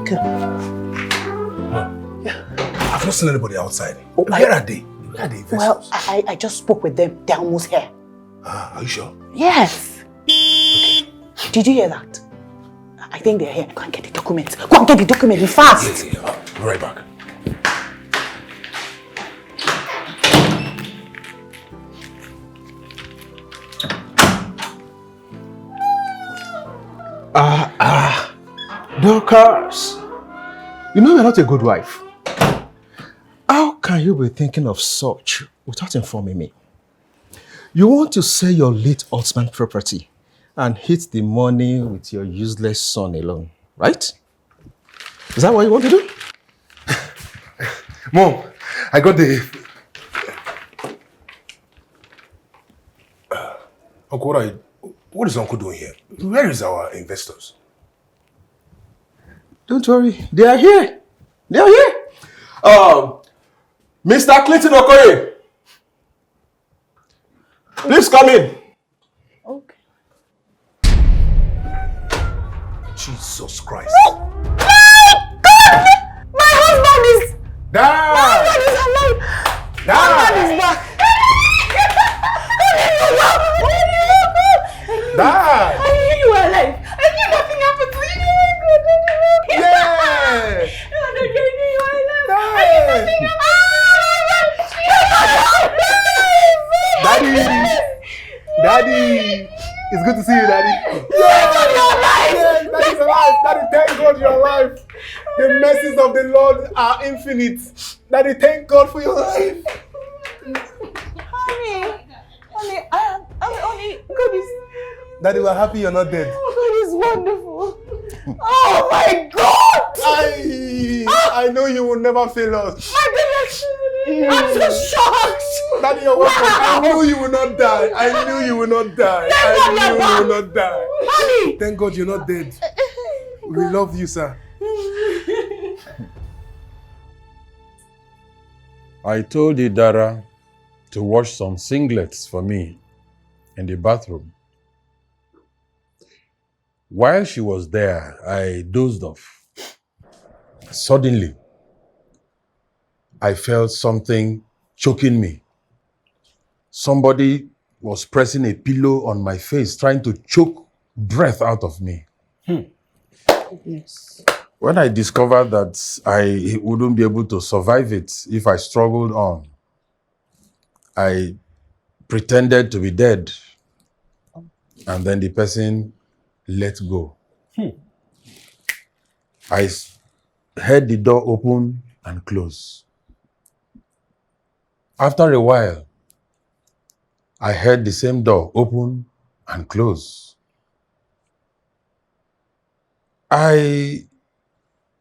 Okay. I've not seen anybody outside. Where are they? Where are the investors? Well, I just spoke with them. They're almost here. Are you sure? Yes. Okay. Did you hear that? I think they're here. Go and get the documents. Go and get the document fast. Yeah. I'll be right back. Dorcas, you know you're not a good wife. How can you be thinking of such without informing me? You want to sell your late husband's property and hit the money with your useless son alone, right? Is that what you want to do? Mom, I got the... Uncle, what is Uncle doing here? Where is our investors? Don't worry, they are here. They are here. Mr. Clinton Okoye, please come in. Okay. Jesus Christ. No! My God! My husband is... Dad! My husband is alive! Dad! My husband is back! Dad! I knew you were alive! I knew nothing happened to you! Yeah! I knew you were alive! Dad! I knew nothing happened! Daddy! It's good to see you, Daddy. Yes, you're alive! Yes, Daddy's alive! Daddy, thank God you're alive! The mercies of the Lord are infinite. Daddy, thank God for your life! Honey, God is... Daddy, we're happy you're not dead. God is wonderful. Oh my God! I know you will never fail us. My goodness! I'm so shocked! Daddy, you're welcome. Wow. I knew you will not die. I knew you will not die. I knew you will not die. Honey! Thank God you're not dead. We love you, sir. I told Adara to wash some singlets for me in the bathroom. While she was there, I dozed off. Suddenly, I felt something choking me. Somebody was pressing a pillow on my face, trying to choke breath out of me. Yes. When I discovered that I wouldn't be able to survive it if I struggled on, I pretended to be dead. And then the person let go. I heard the door open and close. After a while, I heard the same door open and close. I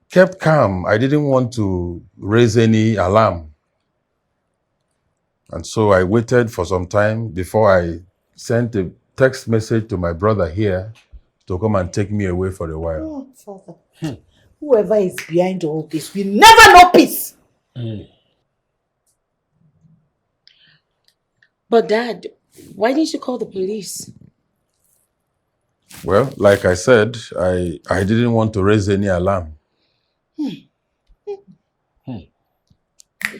kept calm. I didn't want to raise any alarm. And so I waited for some time before I sent a text message to my brother here to come and take me away for a while. Oh, Father. Whoever is behind all this will never know peace. But Dad, why didn't you call the police? Well, like I said, I didn't want to raise any alarm.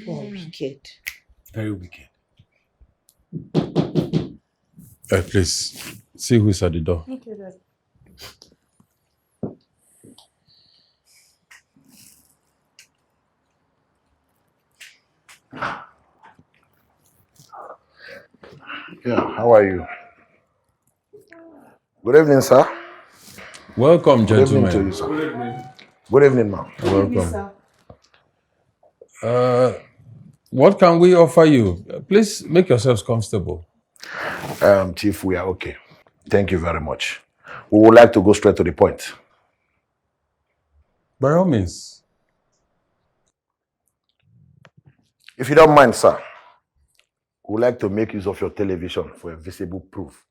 Oh, wicked. Very wicked. Please, see who's at the door. Okay, Dad. Yeah, how are you? Good evening, sir. Welcome, Good evening gentlemen. to you, sir. Good evening. Good evening, ma'am. Welcome. What can we offer you? Please make yourselves comfortable. Chief, we are okay. Thank you very much. We would like to go straight to the point. By all means. If you don't mind, sir, we would like to make use of your television for a visible proof.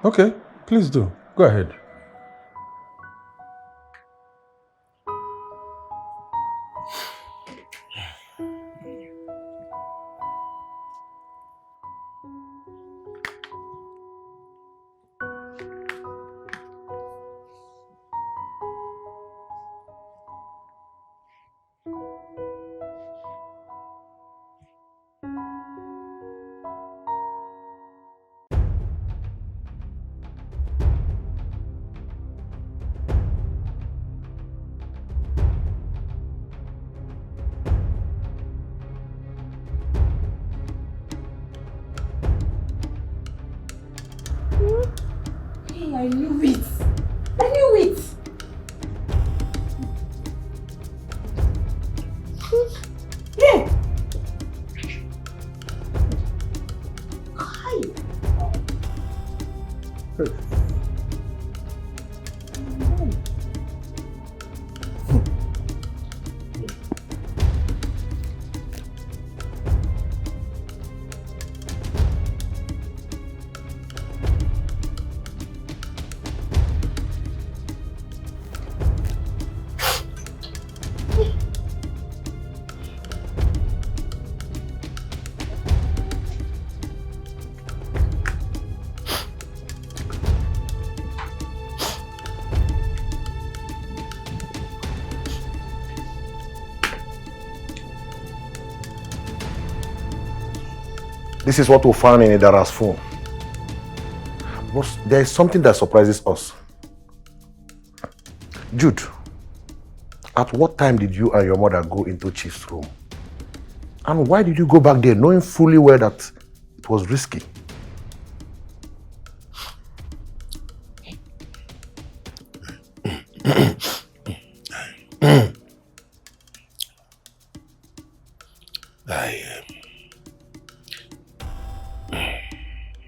Okay, please do. Go ahead. Hey, I knew it. I knew it. Yeah. Hi. This is what we found in Adara's phone. But there is something that surprises us. Jude, at what time did you and your mother go into Chief's room? And why did you go back there knowing fully well that it was risky?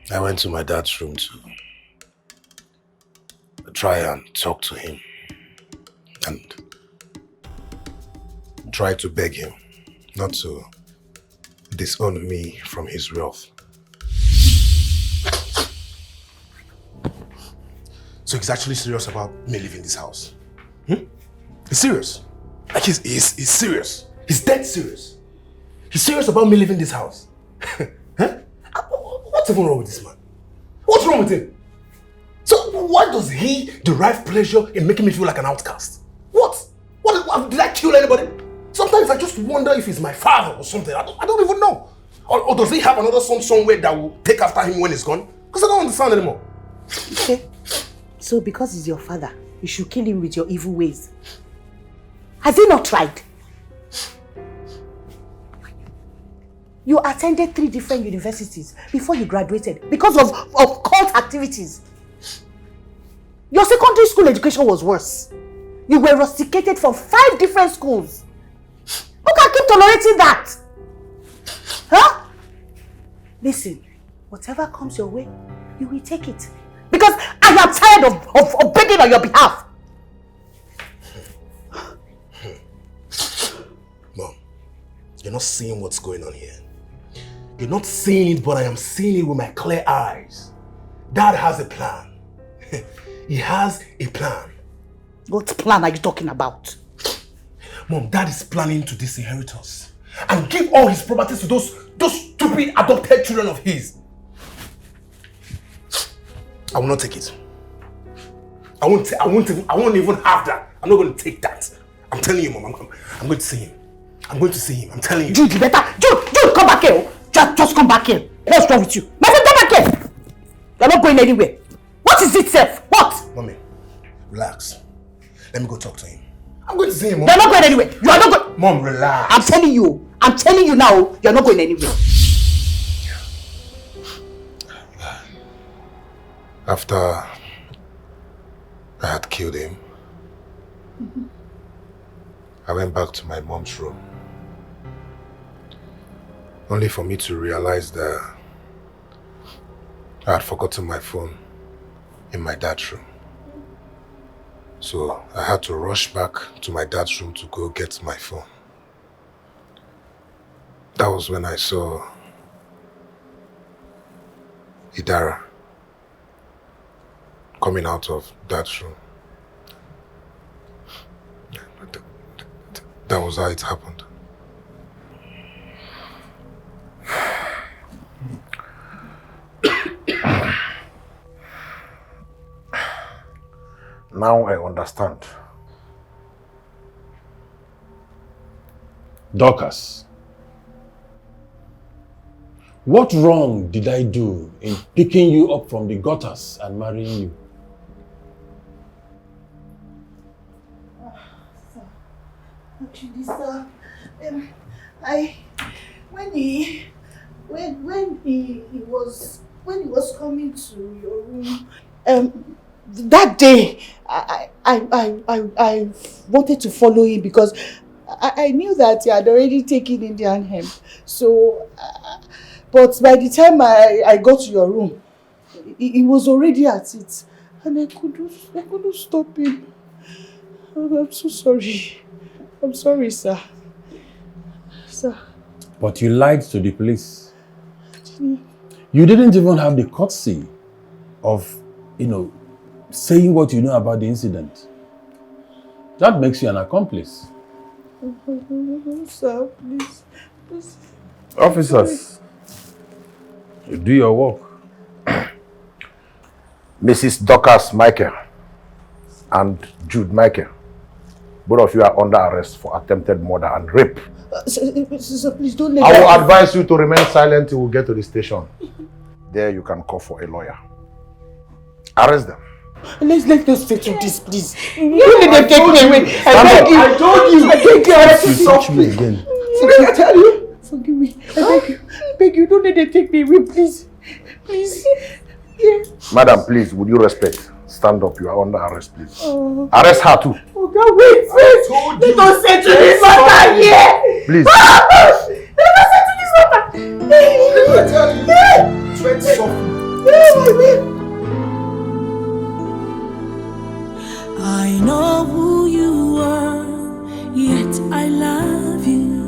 I went to my dad's room to try and talk to him and try to beg him not to disown me from his wealth. So he's actually serious about me leaving this house? He's serious. Like he's serious. He's dead serious. He's serious about me leaving this house. Huh? What's even wrong with this man? What's wrong with him? So why does he derive pleasure in making me feel like an outcast? What? Did I kill anybody? Sometimes I just wonder if he's my father or something. I don't even know. Or does he have another son somewhere that will take after him when he's gone? Because I don't understand anymore. Okay. So because he's your father, you should kill him with your evil ways. Has he not tried? You attended 3 different universities before you graduated because of cult activities. Your secondary school education was worse. You were rusticated from 5 different schools. Who can keep tolerating that? Huh? Listen, Whatever comes your way, you will take it. Because I am tired of begging on your behalf. Mom, you're not seeing what's going on here. You're not seeing it, but I am seeing it with my clear eyes. Dad has a plan. He has a plan. What plan are you talking about? Mom, Dad is planning to disinherit us and give all his properties to those stupid adopted children of his. I will not take it. I won't even have that. I'm not going to take that. I'm telling you, Mom, I'm going to see him. I'm going to see him. I'm telling you. Jude, you better. Jude, come back here. Just come back here. What's wrong with you? Nothing, come back here. You're not going anywhere. What is it, Seth? What? Mommy, relax. Let me go talk to him. I'm going to see him, Mom. You're not going anywhere. You are not going. Mom, relax. I'm telling you now, you're not going anywhere. After I had killed him, I went back to my mom's room. Only for me to realize that I had forgotten my phone in my dad's room. So I had to rush back to my dad's room to go get my phone. That was when I saw Adara coming out of dad's room. That was how it happened. Now I understand. Dorcas, what wrong did I do in picking you up from the gutters and marrying you? Actually, sir, when he was coming to your room, that day I wanted to follow him because I knew that he had already taken Indian hemp. So, but by the time I got to your room, he was already at it, and I couldn't stop him. I'm so sorry. I'm sorry, sir. Sir. But you lied to the police. You didn't even have the courtesy of, saying what you know about the incident. That makes you an accomplice. Sir, please. Officers, you do your work. Mrs. Dorcas Michael and Jude Michael, both of you are under arrest for attempted murder and rape. Sir, please don't let I will advise you to remain silent till we get to the station. There you can call for a lawyer. Arrest them. Let's stay to this, please. You don't let them take me away. I told you. Touch me again. I tell you. Forgive me. I beg you. Don't let them take me away, please. Please. Yeah. Madam, please, would you respect? Stand up. You are under arrest, please. Arrest her too. Oh God, wait. They don't say to this matter here. Please. They don't say to this matter. Let me tell you. Tread softly. I know who you are, yet I love you.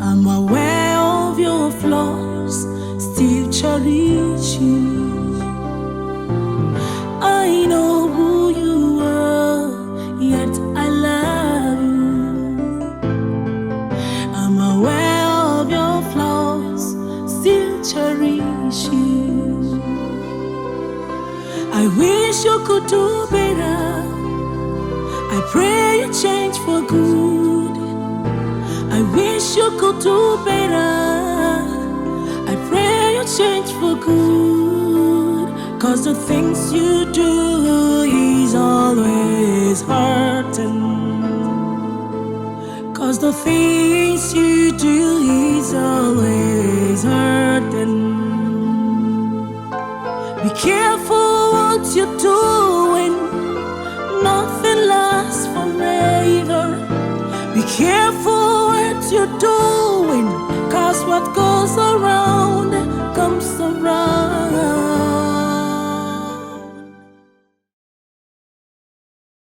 I'm aware of your flaws, still cherish you. I know who you are, yet I love you. I'm aware of your flaws, still cherish you. I wish you could do better. I pray you change for good. I wish you could do better. I pray you change for good. 'Cause the things you do is always hurting. 'Cause the things you do is always hurting. Be careful what you're doing. Nothing lasts forever. Be careful what you're doing. 'Cause what goes around